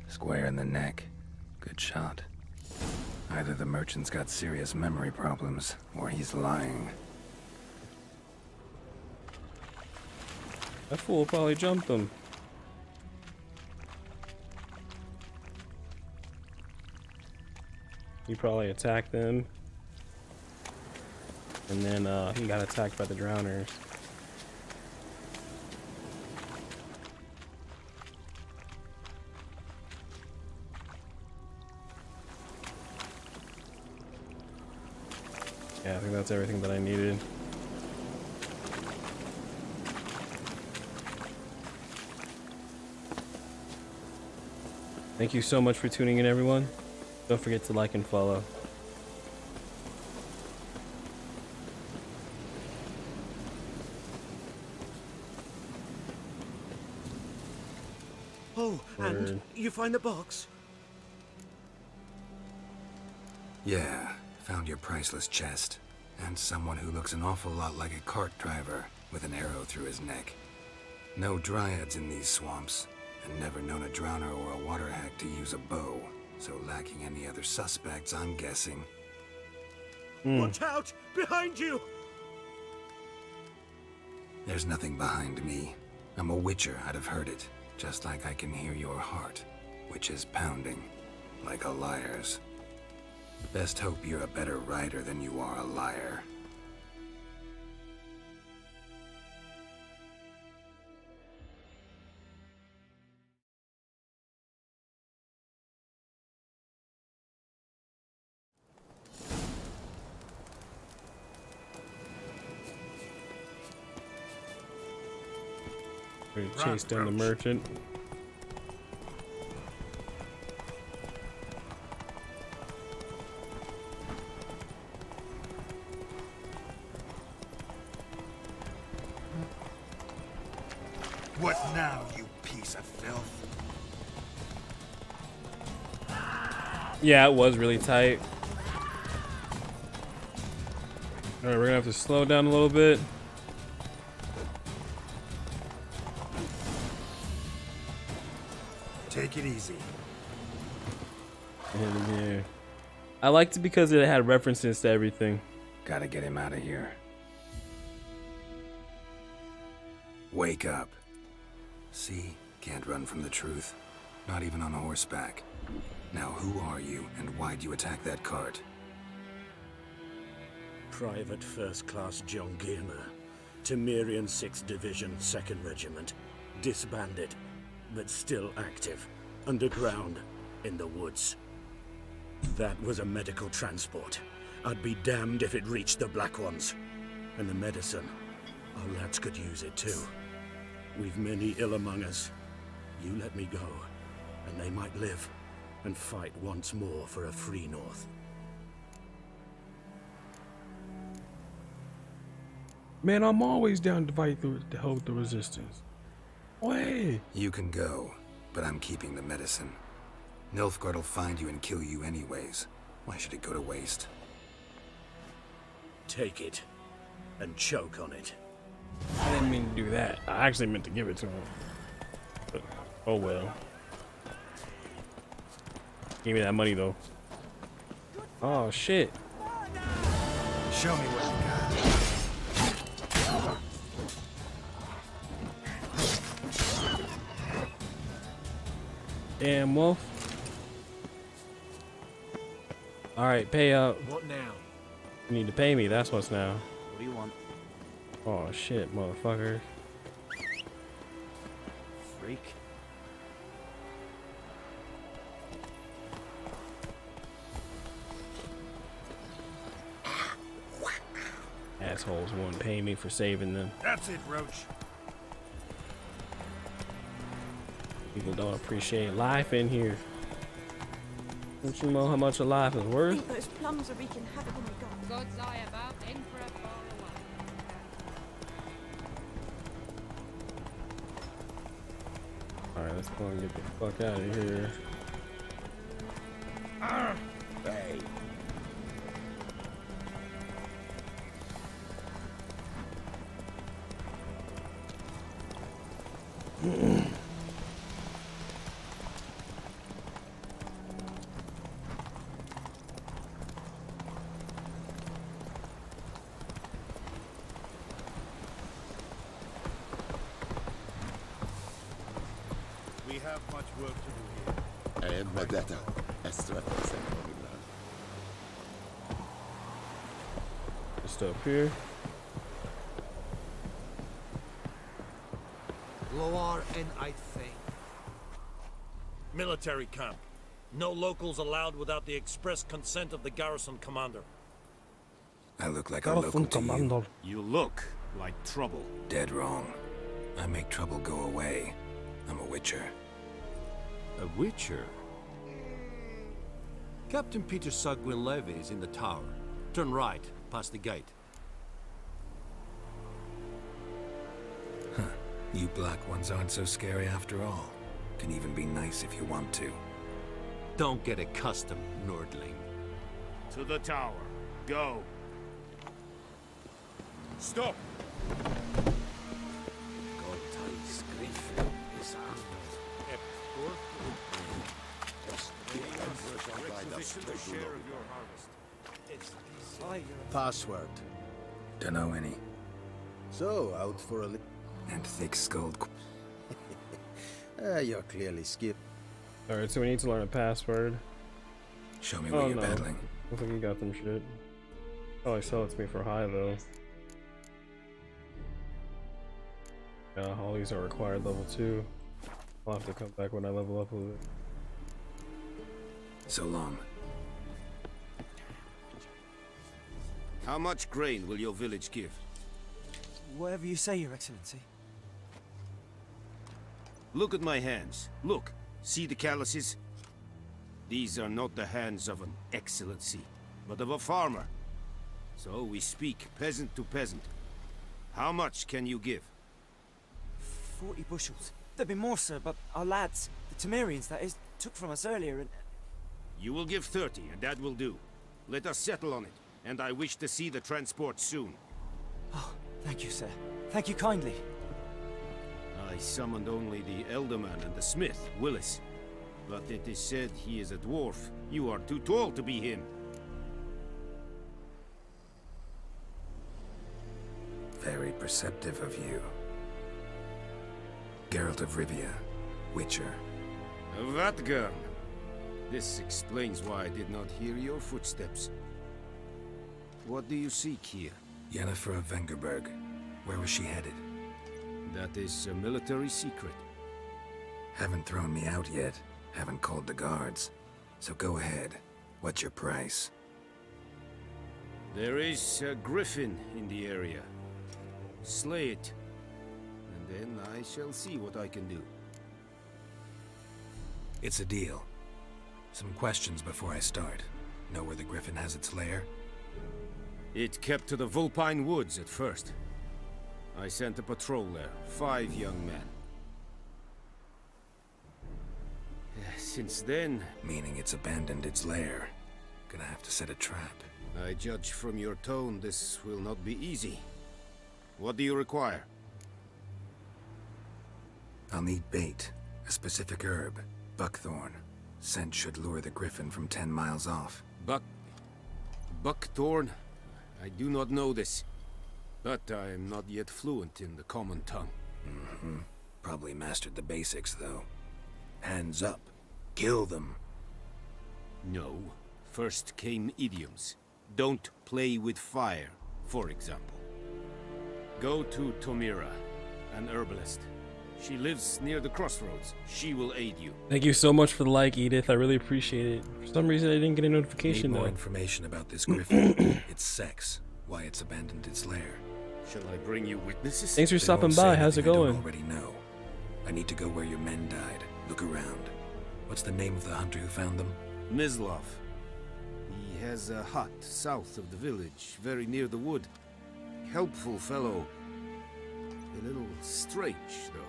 Square in the neck. Good shot. Either the merchant's got serious memory problems, or he's lying. That fool probably jumped him. He probably attacked them. And then he got attacked by the drowners. Yeah, I think that's everything that I needed. Thank you so much for tuning in, everyone. Don't forget to like and follow. Oh, and you find the box? Yeah, found your priceless chest. And someone who looks an awful lot like a cart driver with an arrow through his neck. No dryads in these swamps, and never known a drowner or a water hack to use a bow. So lacking any other suspects, I'm guessing. Watch out! Behind you! There's nothing behind me. I'm a witcher, I'd have heard it. Just like I can hear your heart, which is pounding, like a liar's. Best hope you're a better rider than you are a liar. Ready to chase down the merchant. What now, you piece of filth? Yeah, it was really tight. Alright, we're gonna have to slow down a little bit. Take it easy. Yeah. I liked it because it had references to everything. Gotta get him out of here. Wake up. See? Can't run from the truth. Not even on horseback. Now who are you, and why'd you attack that cart? Private First Class John Gilmer, Temerian 6th Division, 2nd Regiment. Disbanded, but still active. Underground, in the woods. That was a medical transport. I'd be damned if it reached the Black Ones. And the medicine, our lads could use it too. We've many ill among us. You let me go, and they might live and fight once more for a free North. Man, I'm always down to fight to help the resistance. Way. You can go, but I'm keeping the medicine. Nilfgaard'll find you and kill you anyways. Why should it go to waste? Take it, and choke on it. I didn't mean to do that. I actually meant to give it to him. But, oh well. Give me that money though. Oh shit. Show me what you got. Damn wolf. Alright, pay up. What now? You need to pay me, that's what's now. What do you want? Oh shit, motherfucker. Freak. Assholes won't pay me for saving them. That's it, Roach. People don't appreciate life in here. Don't you know how much a life is worth? Those plums are wreaking havoc on my garden. God's eye about Emperor far away. Alright, let's go and get the fuck out of here. Hey. We have much work to do here. Just up here. Loar and I think. Military camp. No locals allowed without the express consent of the garrison commander. I look like a local to you. You look like trouble. Dead wrong. I make trouble go away. I'm a witcher. A witcher? Captain Peter Sagwin Levy is in the tower. Turn right, past the gate. Huh. You black ones aren't so scary after all. Can even be nice if you want to. Don't get accustomed, Nordling. To the tower. Go. Stop! Password. Dunno any. So, out for a And thick-skulled. You're clearly skipped. Alright, so we need to learn a password. Show me what you're no. battling. Looks like you got them shit. Probably sell it to me for high though. Yeah, all these are required level 2. I'll have to come back when I level up a little bit. So long. How much grain will your village give? Whatever you say, Your Excellency. Look at my hands. Look. See the calluses? These are not the hands of an excellency, but of a farmer. So we speak peasant to peasant. How much can you give? 40 bushels. There'd be more, sir, but our lads, the Temerians, that is, took from us earlier and... You will give 30, and that will do. Let us settle on it, and I wish to see the transport soon. Oh, thank you, sir. Thank you kindly. I summoned only the Elderman and the smith, Willis. But it is said he is a dwarf. You are too tall to be him. Very perceptive of you. Geralt of Rivia, Witcher. Vatgarn. This explains why I did not hear your footsteps. What do you seek here? Yennefer of Vengerberg. Where was she headed? That is a military secret. Haven't thrown me out yet. Haven't called the guards. So go ahead. What's your price? There is a griffin in the area. Slay it. And then I shall see what I can do. It's a deal. Some questions before I start. Know where the griffin has its lair? It kept to the Vulpine Woods at first. I sent a patrol there, 5 young men. Since then... Meaning it's abandoned its lair. Gonna have to set a trap. I judge from your tone this will not be easy. What do you require? I'll need bait, a specific herb, buckthorn. Scent should lure the griffin from 10 miles off. Buckthorn? I do not know this, but I am not yet fluent in the common tongue. Mm-hmm. Probably mastered the basics, though. Hands up. Kill them. No. First came idioms. Don't play with fire, for example. Go to Tomira, an herbalist. She lives near the crossroads. She will aid you. Thank you so much for the like, Edith. I really appreciate it. For some reason, I didn't get a notification Need more though. information about this griffin. Its sex, why it's abandoned its lair. Shall I bring you witnesses? Thanks for They stopping won't say by. How's it anything I don't going? already know. I need to go where your men died. Look around. What's the name of the hunter who found them? Mislav. He has a hut south of the village, very near the wood. Helpful fellow. A little strange, though.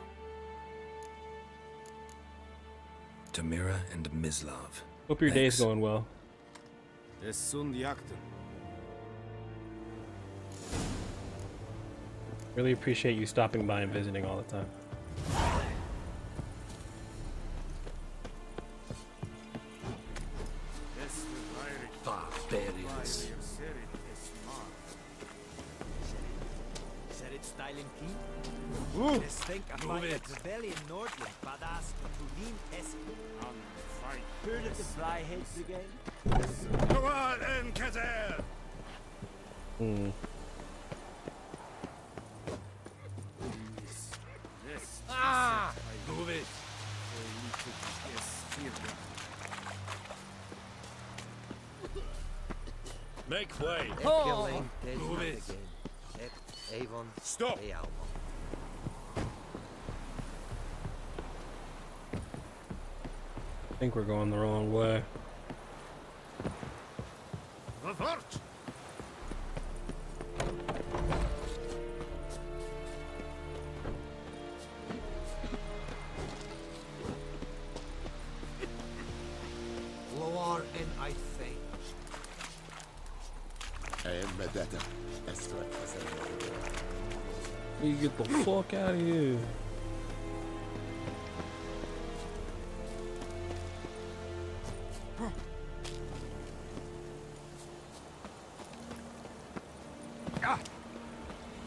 Tamira and Mislav. Hope your day's Thanks. going well. Es sunt jakten. Really appreciate you stopping by and visiting all the time. Barbarians. Go on, Enkater! Ah! Move it. Make way. Oh. Move it. Stop! I think we're going the wrong way. Revert! Lower and I think. You get the fuck out of here.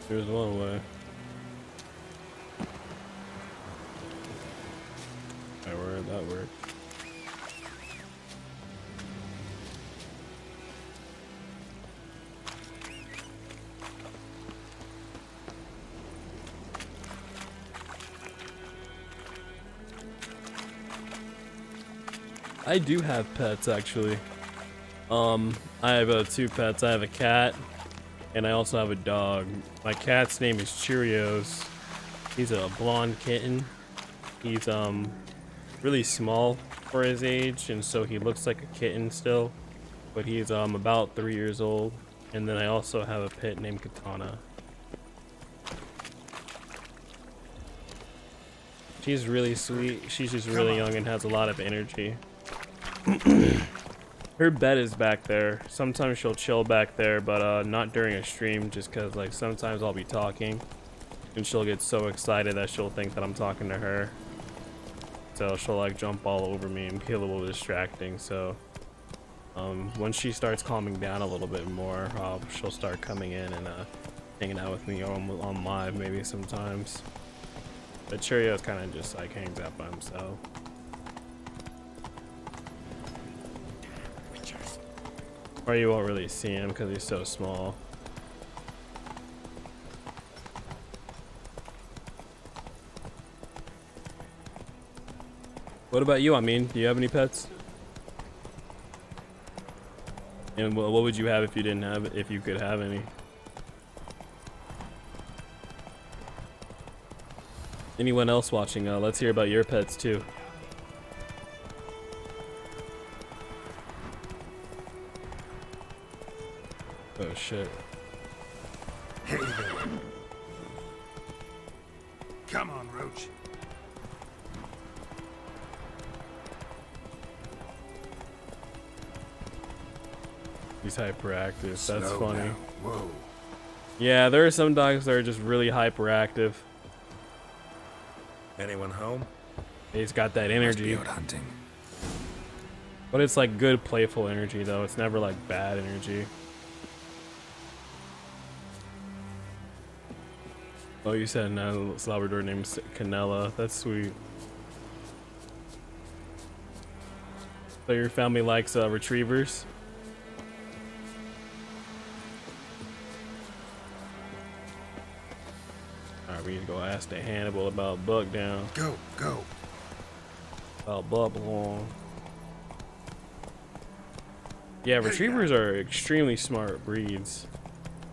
There's one way. I word that word. I do have pets actually. I have two pets. I have a cat and I also have a dog. My cat's name is Cheerios. He's a blonde kitten. He's really small for his age and so he looks like a kitten still, but he's about 3 years old. And then I also have a pet named Katana. She's really sweet. She's just really young and has a lot of energy. Her bed is back there. Sometimes she'll chill back there, but not during a stream, just because like sometimes I'll be talking and she'll get so excited that she'll think that I'm talking to her. So she'll like jump all over me and be a little distracting. So when she starts calming down a little bit more, she'll start coming in and hanging out with me on live maybe sometimes. But Cheerios kind of just like hangs out by himself. Or you won't really see him because he's so small. What about you? I mean, do you have any pets? And what would you have if you didn't have, if you could have any? Anyone else watching? Let's hear about your pets too. Oh shit. Hey there. Come on, Roach. He's hyperactive. That's Slow funny. now. Whoa. Yeah, there are some dogs that are just really hyperactive. Anyone home? He's got that energy. Must be out hunting. But it's like good, playful energy, though. It's never like bad energy. Oh, you said a Salvador named Canela. That's sweet. So your family likes retrievers? Alright, we need to go ask the Hannibal about Buck down. Go. About Buck. Yeah, retrievers are extremely smart breeds.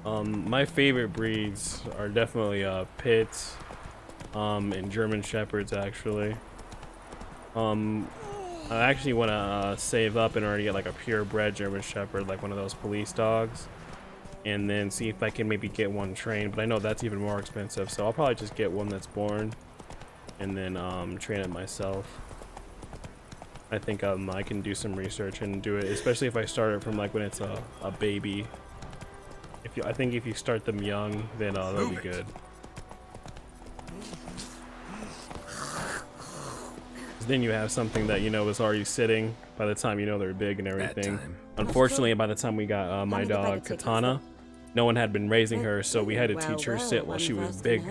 My favorite breeds are definitely Pits, and German Shepherds actually. I actually want to save up in order to get like a purebred German Shepherd, like one of those police dogs, and then see if I can maybe get one trained. But I know that's even more expensive, so I'll probably just get one that's born, and then train it myself. I think I can do some research and do it, especially if I start it from like when it's a baby. I think if you start them young, then that'll be good. Then you have something that you know is already sitting by the time you know they're big and everything. Unfortunately, by the time we got my dog Katana, no one had been raising her, so we had to teach her sit while she was big.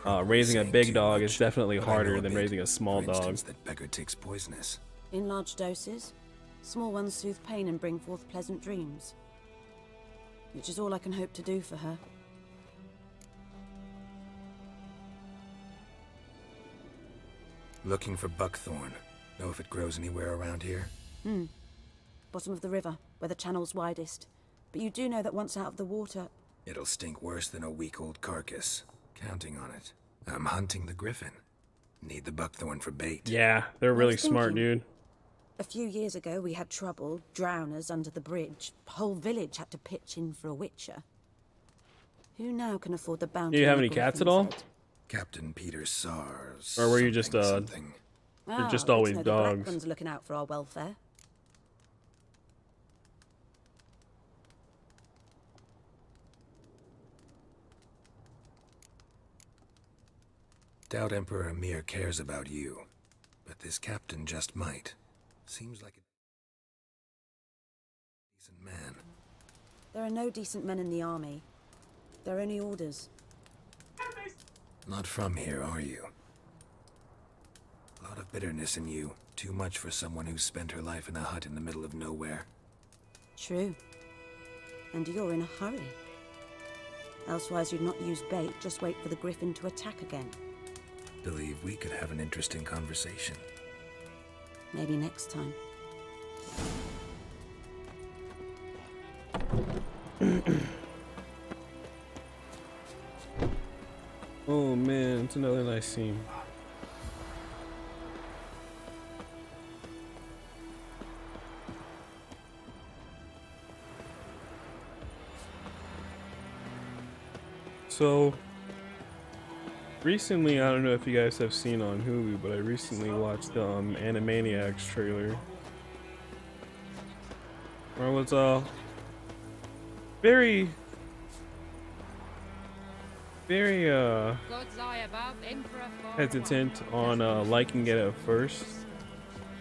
Raising a big dog is definitely harder than raising a small dog. That beggar takes poisonous. In large doses, small ones soothe pain and bring forth pleasant dreams, which is all I can hope to do for her. Looking for buckthorn. Know if it grows anywhere around here? Bottom of the river, where the channel's widest. But you do know that once out of the water... It'll stink worse than a week-old carcass. Counting on it. I'm hunting the griffin. Need the buckthorn for bait. Yeah, they're really smart, dude. A few years ago, we had trouble, drowners under the bridge. The whole village had to pitch in for a witcher. Who now can afford the bounty? Do you have any cats at all? Captain Peter Sars. Or were you just you're just always dogs? The black ones are looking out for our welfare. Doubt Emperor Amir cares about you, but this captain just might. Seems like a decent man. There are no decent men in the army. They're only orders. Not from here, are you? A lot of bitterness in you. Too much for someone who's spent her life in a hut in the middle of nowhere. True. And you're in a hurry. Elsewise you'd not use bait, just wait for the griffin to attack again. Believe we could have an interesting conversation. Maybe next time. Oh man, it's another nice scene. So recently, I don't know if you guys have seen on Hulu, but I recently watched the Animaniacs trailer. I was very hesitant on liking it at first,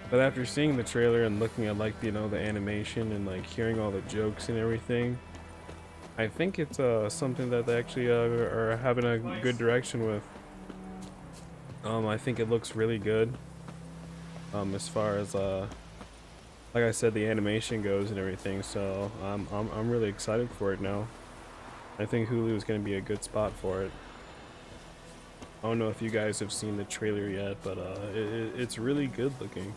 but after seeing the trailer and looking at like the animation and like hearing all the jokes and everything, I think it's something that they actually are having a good direction with. I think it looks really good as far as like I said, the animation goes and everything, so I'm really excited for it now. I think Hulu is going to be a good spot for it. I don't know if you guys have seen the trailer yet, but it's really good looking.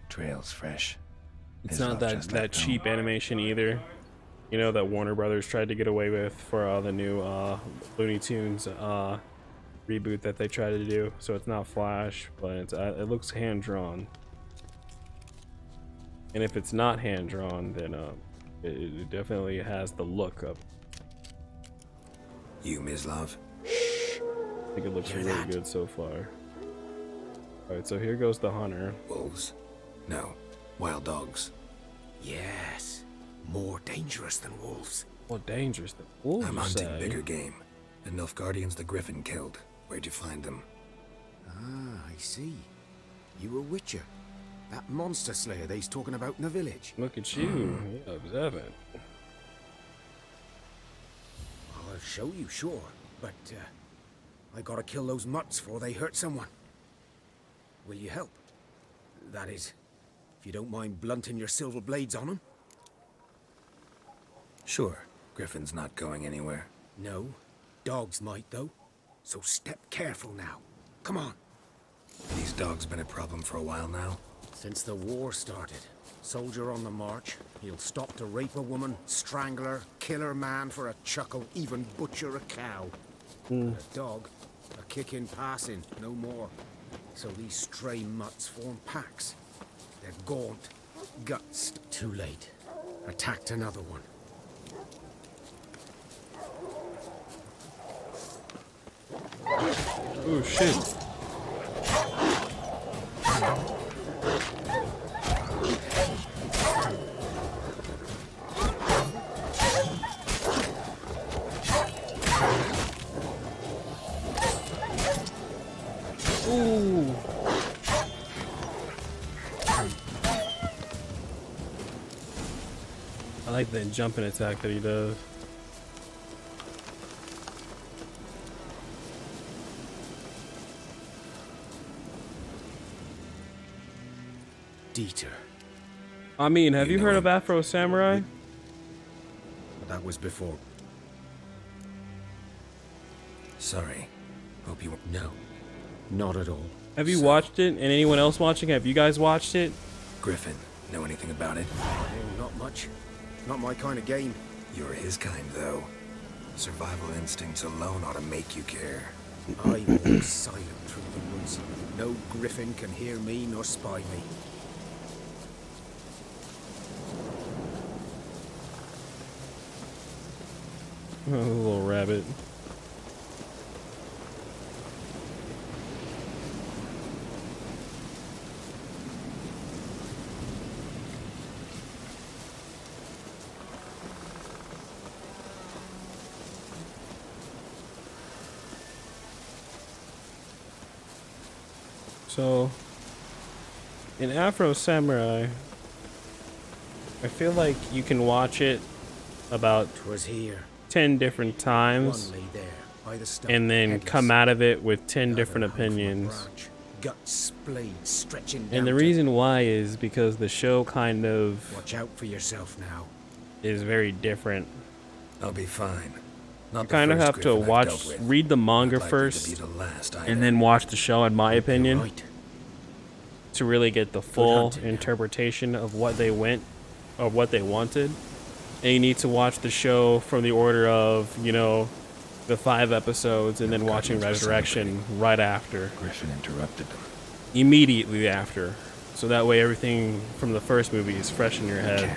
Trail's fresh. It's not that cheap animation either. You know, that Warner Brothers tried to get away with for the new Looney Tunes reboot that they tried to do. So it's not Flash, but it looks hand-drawn. And if it's not hand-drawn, then it definitely has the look of. You, Mislav? I think it looks really good so far. Alright, so here goes the hunter. Wolves? No, wild dogs. Yes, more dangerous than wolves. More dangerous than wolves, I'm you hunting say? bigger game. The Nilfgaardians the Griffin killed. Where'd you find them? Ah, I see. You a Witcher. That monster slayer they's talking about in the village. Look at you. You're observant. I'll show you, sure. But, I gotta kill those mutts before they hurt someone. Will you help? That is, if you don't mind blunting your silver blades on them. Sure. Griffin's not going anywhere. No. Dogs might, though. So step careful now. Come on. These dogs been a problem for a while now? Since the war started. Soldier on the march. He'll stop to rape a woman, strangle her, kill her man for a chuckle, even butcher a cow. A dog, a kick in passing, no more. So these stray mutts form packs. They're gaunt, guts. Too late. Attacked another one. Oh shit. Ooh. I like that jumping attack that he does. Dieter. I mean, have you heard of Afro Samurai? That was before. Sorry. Hope you... No. Not at all. Have you watched it? And anyone else watching? Have you guys watched it? Griffin, know anything about it? No, not much. Not my kind of game. You're his kind, though. Survival instincts alone ought to make you care. I walk silent through the woods. No griffin can hear me nor spy me. Oh, little rabbit. So, in Afro Samurai, I feel like you can watch it about 'Twas here. 10 different times One lay there, by the stone, and then headless. come out of it with 10 Another different hung from a opinions. branch, guts splayed, stretching down And the to- reason why is because the show kind of Watch out for yourself now. is very different. I'll be fine. You Not the kind of first have to Griffin I've watch, dealt with. read the manga Not likely to be first, the last I and then watch the show, in my opinion, Right. to really get the full hunting. interpretation of what they went, or what they wanted. And you need to watch the show from the order of, you know, the 5 episodes, and then watching Resurrection right after. Griffin interrupted them. Immediately after. So that way everything from the first movie is fresh in your head.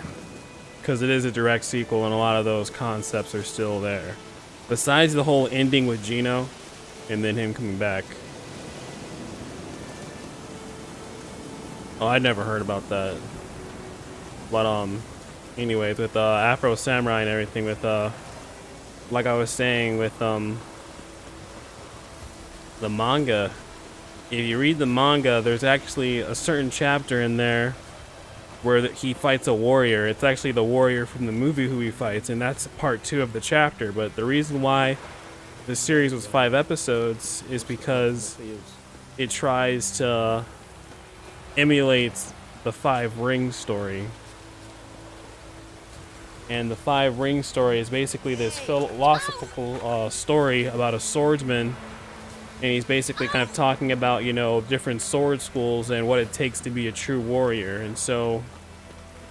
Because it is a direct sequel and a lot of those concepts are still there. Besides the whole ending with Gino and then him coming back. Oh, I'd never heard about that. But anyways, with Afro Samurai and everything, with like I was saying, with the manga, if you read the manga, there's actually a certain chapter in there where he fights a warrior. It's actually the warrior from the movie who he fights, and that's part 2 of the chapter. But the reason why the series was 5 episodes is because it tries to emulate the 5 Ring story. And the 5 Ring story is basically this philosophical story about a swordsman. And he's basically kind of talking about, you know, different sword schools and what it takes to be a true warrior. And so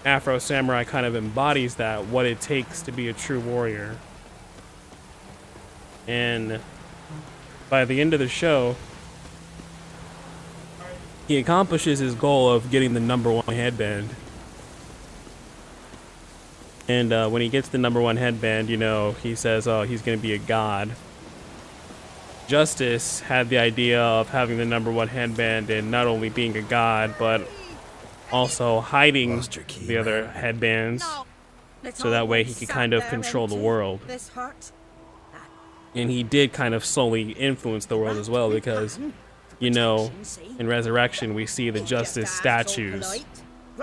Afro Samurai kind of embodies that, what it takes to be a true warrior. And by the end of the show, he accomplishes his goal of getting the #1 headband. And when he gets the #1 headband, you know, he says, oh, he's going to be a god. Justice had the idea of having the #1 headband and not only being a god, but also hiding the other headbands so that way he could kind of control the world. And he did kind of slowly influence the world as well, because, you know, in Resurrection we see the Justice statues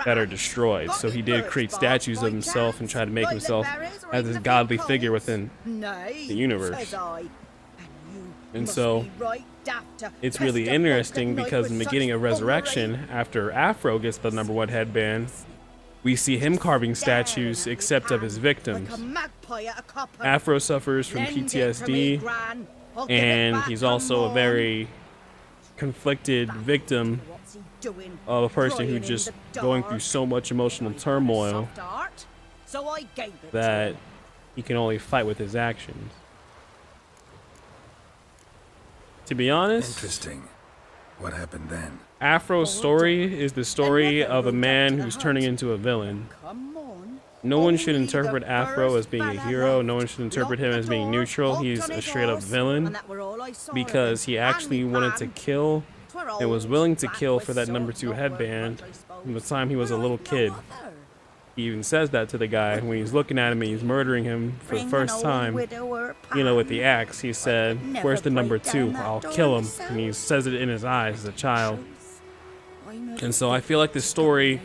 that are destroyed. So he did create statues of himself and try to make himself as this godly figure within the universe. And so it's really interesting because in the beginning of Resurrection, after Afro gets the #1 headband, we see him carving statues except of his victims. Afro suffers from PTSD, and he's also a very conflicted victim of a person who's just going through so much emotional turmoil that he can only fight with his actions. To be honest, interesting. What happened then? Afro's story is the story of a man who's turning into a villain. No one should interpret Afro as being a hero. No one should interpret him as being neutral. He's a straight up villain because he actually wanted to kill and was willing to kill for that #2 headband from the time he was a little kid. He even says that to the guy when he's looking at him and he's murdering him for the first time. You know, with the axe, he said, "Where's the #2? I'll kill him." And he says it in his eyes as a child. And so I feel like the story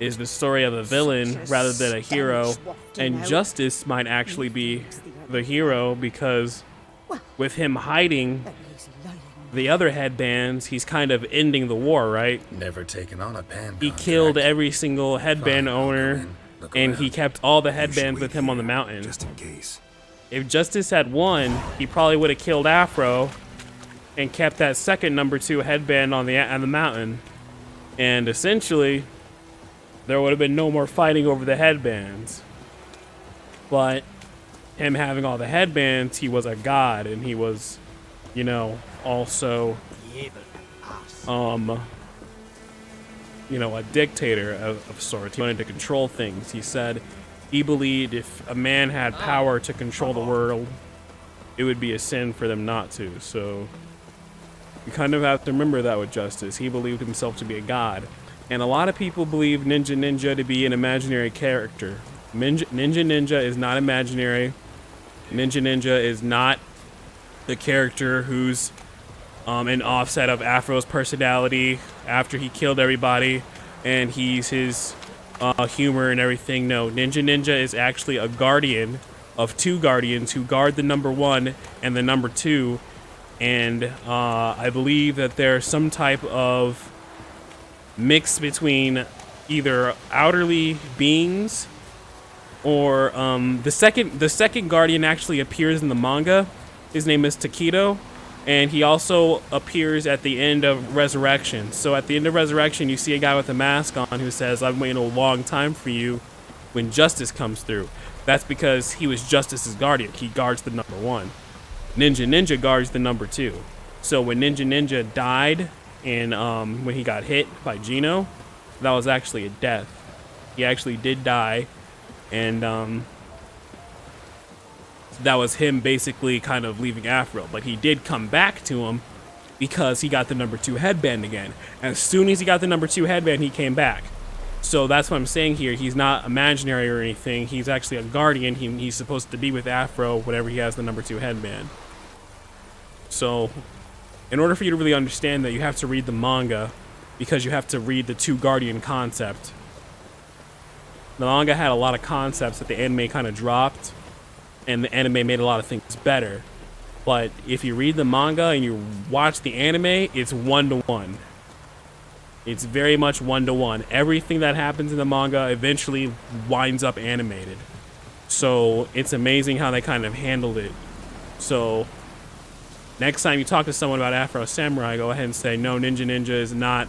is the story of a villain rather than a hero. And Justice might actually be the hero because with him hiding the other headbands, he's kind of ending the war, right? Never taken on a band. He killed every single headband owner, and he kept all the headbands with him on the mountain. Just in case. If Justice had won, he probably would have killed Afro and kept that second #2 headband on the mountain. And essentially, there would have been no more fighting over the headbands. But him having all the headbands, he was a god, and he was, you know, also, you know, a dictator of sorts. He wanted to control things. He said he believed if a man had power to control the world, it would be a sin for them not to. So you kind of have to remember that with Justice. He believed himself to be a god. And a lot of people believe Ninja to be an imaginary character. Ninja is not imaginary. Ninja is not the character who's an offset of Afro's personality after he killed everybody, and he's his humor and everything. No, Ninja is actually a guardian of 2 guardians who guard the #1 and the #2, and I believe that there's some type of mix between either outerly beings or the second guardian actually appears in the manga. His name is Takedo, and he also appears at the end of Resurrection. So at the end of Resurrection, you see a guy with a mask on who says, "I've waited a long time for you," when Justice comes through. That's because he was Justice's guardian. He guards the #1. Ninja guards the #2. So when Ninja died and when he got hit by Gino, that was actually a death. He actually did die, and that was him basically kind of leaving Afro. But he did come back to him because he got the #2 headband again. As soon as he got the #2 headband, he came back. So that's what I'm saying here. He's not imaginary or anything. He's actually a guardian. He's supposed to be with Afro whenever he has the #2 headband. So in order for you to really understand that, you have to read the manga, because you have to read the 2 guardian concept. The manga had a lot of concepts that the anime kind of dropped, and the anime made a lot of things better. But if you read the manga and you watch the anime, it's 1-to-1. It's very much 1-to-1. Everything that happens in the manga eventually winds up animated. So it's amazing how they kind of handled it. So next time you talk to someone about Afro Samurai, go ahead and say, no, Ninja is not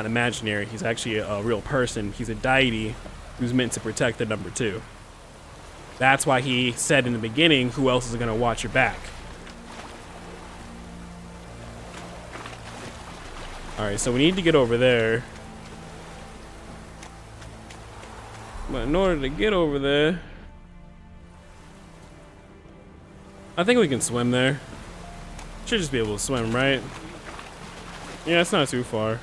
imaginary. He's actually a real person. He's a deity who's meant to protect the #2. That's why he said in the beginning, who else is going to watch your back? Alright, so we need to get over there. But in order to get over there, I think we can swim there. Should just be able to swim, right? Yeah, it's not too far.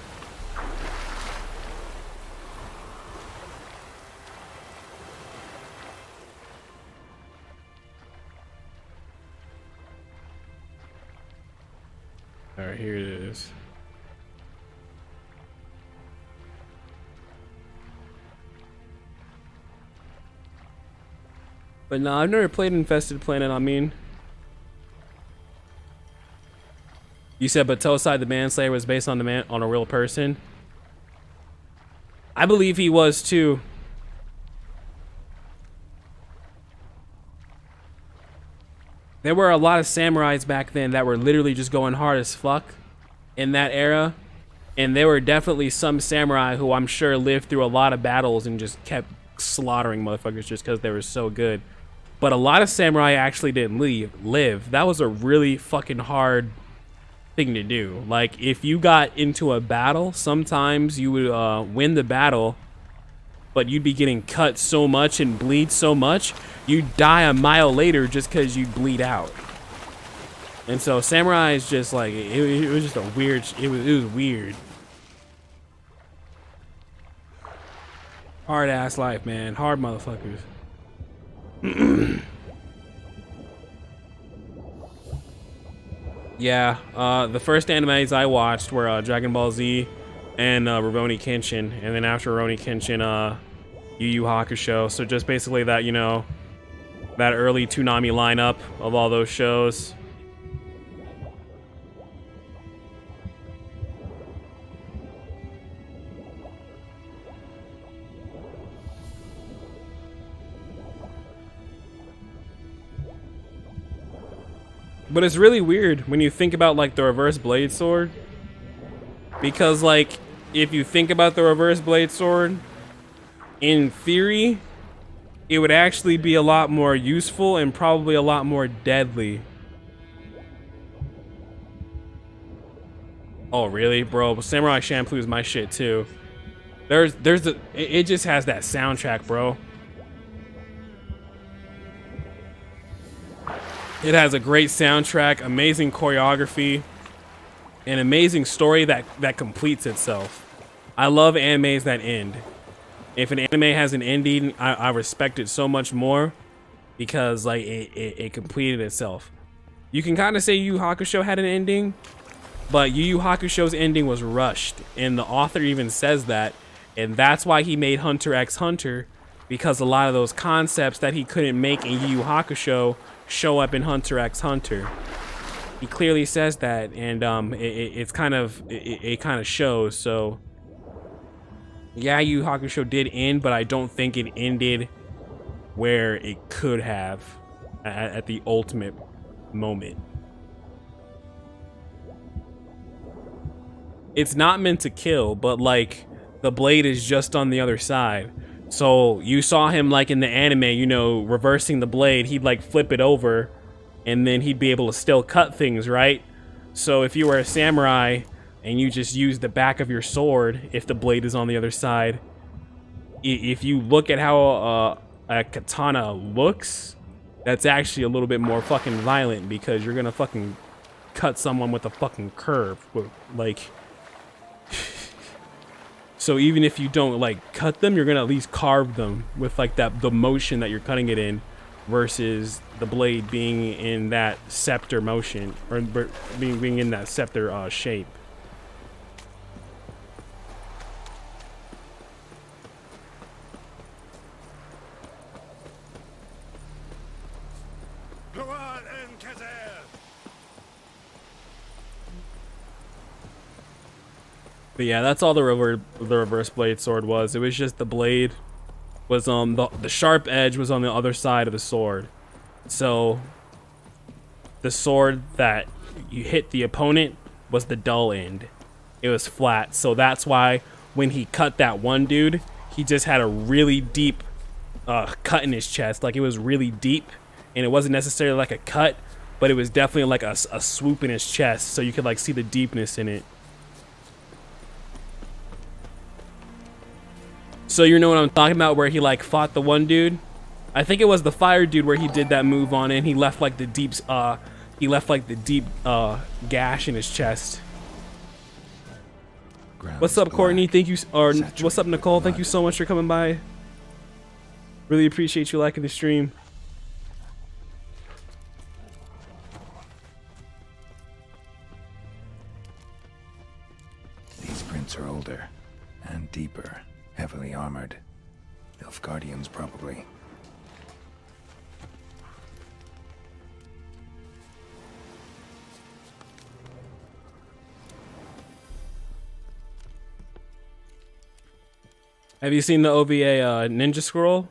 Alright, here it is. But no, I've never played Infested Planet, I mean. You said, but Tosai the Manslayer was based on on a real person? I believe he was too. There were a lot of samurais back then that were literally just going hard as fuck in that era. And there were definitely some samurai who I'm sure lived through a lot of battles and just kept slaughtering motherfuckers just because they were so good. But a lot of samurai actually didn't live. That was a really fucking hard thing to do. Like, if you got into a battle, sometimes you would win the battle, but you'd be getting cut so much and bleed so much, you'd die a mile later just because you'd bleed out. And so samurai is just like, it was just a weird, it was weird. Hard ass life, man. Hard motherfuckers. Yeah, the first animes I watched were Dragon Ball Z and Rurouni Kenshin, and then after Rurouni Kenshin, Yu Yu Hakusho. So just basically that, you know, that early Toonami lineup of all those shows. But it's really weird when you think about like the reverse blade sword, because like if you think about the reverse blade sword, in theory it would actually be a lot more useful and probably a lot more deadly. Oh really, bro? Samurai Champloo is my shit too. It just has that soundtrack, bro. It has a great soundtrack, amazing choreography, an amazing story that completes itself. I love animes that end. If an anime has an ending, I respect it so much more because like it completed itself. You can kind of say Yu Yu Hakusho had an ending, but Yu Yu Hakusho's ending was rushed, and the author even says that, and that's why he made Hunter x Hunter, because a lot of those concepts that he couldn't make in Yu Yu Hakusho show up in Hunter x Hunter. He clearly says that, and it kind of shows. So yeah, Yu Yu Hakusho did end, but I don't think it ended where it could have at the ultimate moment. It's not meant to kill, but like the blade is just on the other side. So you saw him like in the anime, you know, reversing the blade, he'd like flip it over and then he'd be able to still cut things, right? So if you were a samurai and you just use the back of your sword, if the blade is on the other side, if you look at how a katana looks, that's actually a little bit more fucking violent because you're gonna fucking cut someone with a fucking curve, like. So even if you don't like cut them, you're gonna at least carve them with like the motion that you're cutting it in, versus the blade being in that scepter motion, or being in that scepter shape. But yeah, that's all the reverse blade sword was. It was just the blade was the sharp edge was on the other side of the sword. So the sword that you hit the opponent was the dull end. It was flat. So that's why when he cut that one dude, he just had a really deep cut in his chest. Like it was really deep, and it wasn't necessarily like a cut, but it was definitely like a swoop in his chest, so you could like see the deepness in it. So you know what I'm talking about, where he like fought the one dude? I think it was the fire dude where he did that move on, and he left like the deep gash in his chest. What's up, Courtney? Thank you, or what's up, Nicole? Thank you so much for coming by. Really appreciate you liking the stream. deeper, heavily armored. Nilfgaardians, probably. Have you seen the OVA Ninja Scroll?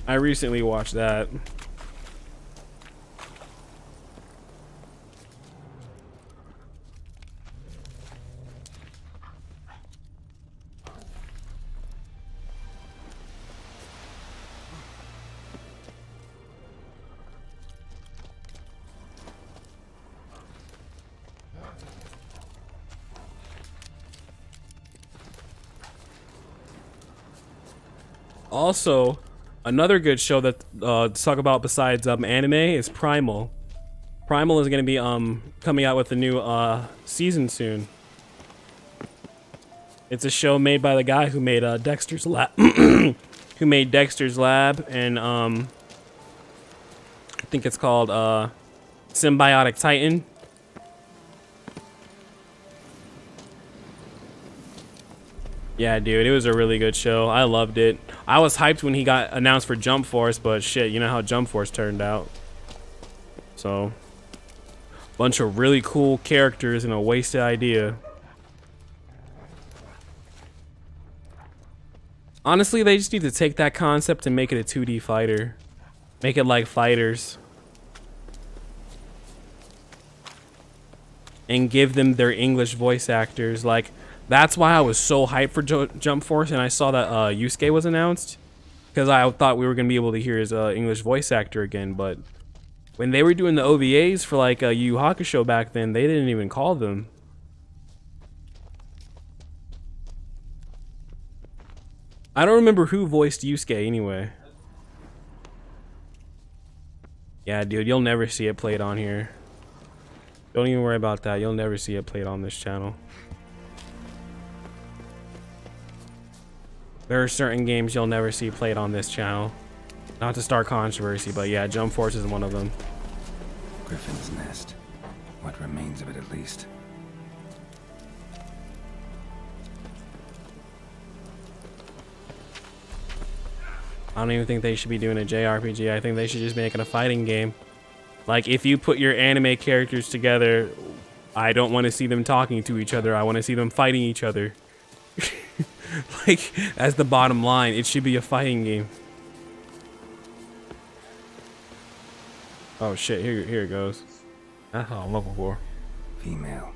I recently watched that. Also, another good show that to talk about besides anime is Primal. Primal is going to be coming out with a new season soon. It's a show made by the guy who made Dexter's Lab, who made Dexter's Lab, and I think it's called Symbiotic Titan. Yeah, dude, it was a really good show. I loved it. I was hyped when he got announced for Jump Force, but shit, you know how Jump Force turned out. So, bunch of really cool characters and a wasted idea. Honestly, they just need to take that concept and make it a 2D fighter. Make it like Fighters. And give them their English voice actors. Like, that's why I was so hyped for Jump Force, and I saw that Yusuke was announced, because I thought we were going to be able to hear his English voice actor again, but when they were doing the OVAs for like Yu Yu Hakusho back then, they didn't even call them. I don't remember who voiced Yusuke anyway. Yeah, dude, you'll never see it played on here. Don't even worry about that. You'll never see it played on this channel. There are certain games you'll never see played on this channel. Not to start controversy, but yeah, Jump Force is one of them. Griffin's nest. What remains of it, at least. I don't even think they should be doing a JRPG. I think they should just make it a fighting game. Like, if you put your anime characters together, I don't want to see them talking to each other. I want to see them fighting each other. Like, that's the bottom line. It should be a fighting game. Oh shit, here it goes. That's what I'm looking for. Female.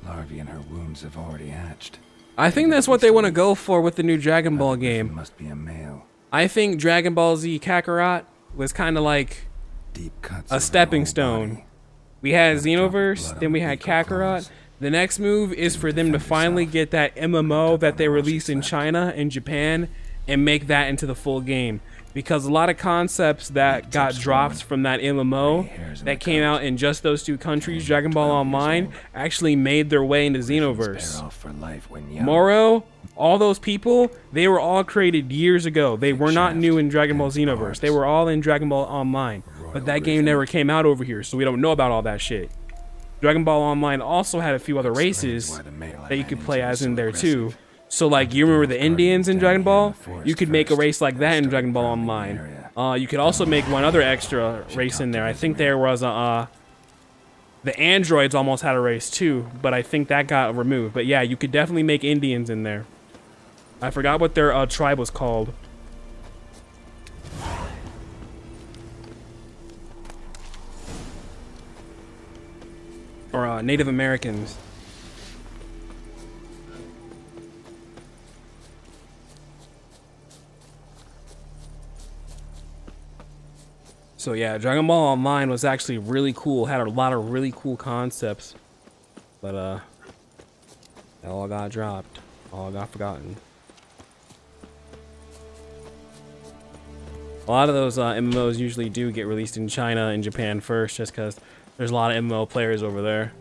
Larvae in her wombs have already hatched. I think that's what they want to go for with the new Dragon Ball game. Must be a male. I think Dragon Ball Z Kakarot was kind of like a stepping stone. We had Xenoverse, then we had Kakarot. The next move is for them to finally get that MMO that they released in China and Japan and make that into the full game. Because a lot of concepts that got dropped from that MMO that came out in just those two countries, Dragon Ball Online, actually made their way into Xenoverse. Moro, all those people, they were all created years ago. They were not new in Dragon Ball Xenoverse. They were all in Dragon Ball Online. But that game never came out over here, so we don't know about all that shit. Dragon Ball Online also had a few other races that you could play as in there too. So like, you remember the Indians in Dragon Ball? You could make a race like that in Dragon Ball Online. You could also make one other extra race in there. I think there was the androids almost had a race too, but I think that got removed. But yeah, you could definitely make Indians in there. I forgot what their tribe was called. Or Native Americans. So yeah, Dragon Ball Online was actually really cool. Had a lot of really cool concepts. But they all got dropped. All got forgotten. A lot of those MMOs usually do get released in China and Japan first, just because there's a lot of MMO players over there.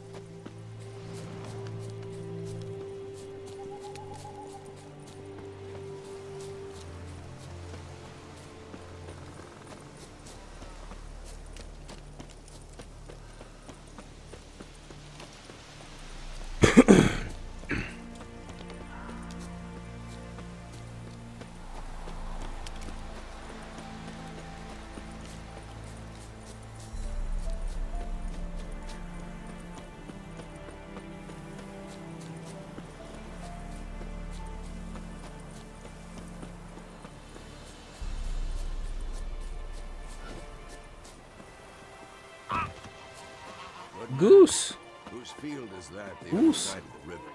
Goose. Whose field is that? The Goose. other side of the river.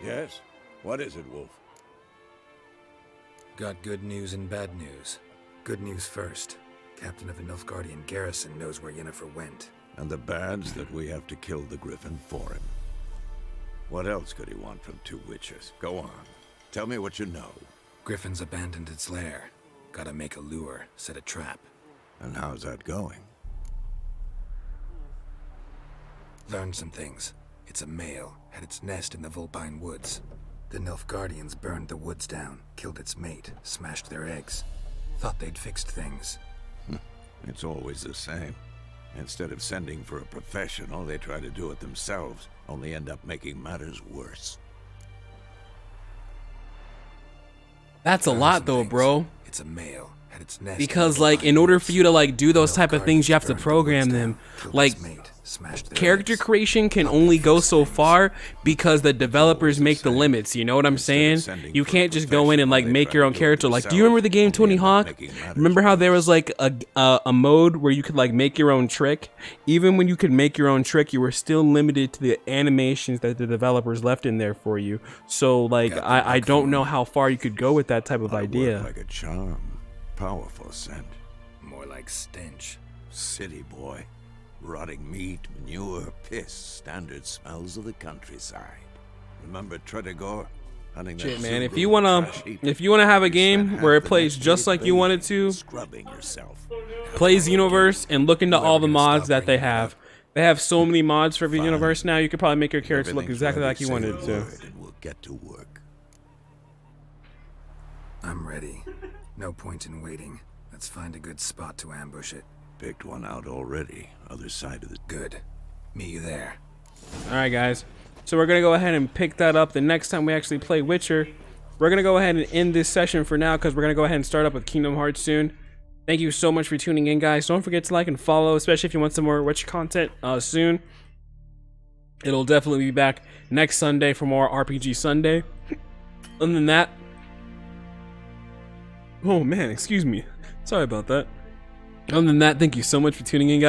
Yes? What is it, Wolf? Got good news and bad news. Good news first. Captain of the Nilfgaardian garrison knows where Yennefer went. And the bad's that we have to kill the griffin for him. What else could he want from two witches? Go on. Tell me what you know. Griffin's abandoned its lair. Gotta make a lure, set a trap. And how's that going? Learned some things. It's a male, had its nest in the Vulpine Woods. The Nilfgaardians burned the woods down, killed its mate, smashed their eggs. Thought they'd fixed things. It's always the same. Instead of sending for a professional, they try to do it themselves, only end up making matters worse. That's a lot though, bro. It's a male. Had its nest Because like in order for you to like do those type of things, you have to program them. Like character creation can only go so far because the developers make the limits, you know what I'm saying? You can't just go in and like make your own character. Like, do you remember the game Tony Hawk? Remember how there was like a mode where you could like make your own trick? Even when you could make your own trick, you were still limited to the animations that the developers left in there for you. So like I don't know how far you could go with that type of idea. Like a charm. Powerful scent. More like stench. City boy. Rotting meat, manure, piss, standard smells of the countryside. Remember Tredegor? Hunting Shit, that man, if Zulu you wanna trash heap? have a game where it plays just like you want it to, Scrubbing yourself. play Xenoverse and look into all the mods that they have. They have so many mods for Xenoverse now. You could probably make your character look exactly like you wanted it to. And we'll get to work. I'm ready. No point in waiting. Let's find a good spot to ambush it. Picked one out already. Other side of the... Good. Meet you there. Alright guys, so we're going to go ahead and pick that up the next time we actually play Witcher. We're going to go ahead and end this session for now because we're going to go ahead and start up with Kingdom Hearts soon. Thank you so much for tuning in, guys. Don't forget to like and follow, especially if you want some more Witcher content soon. It'll definitely be back next Sunday for more RPG Sunday. Other than that... Oh man, excuse me. Sorry about that. Other than that, thank you so much for tuning in, guys.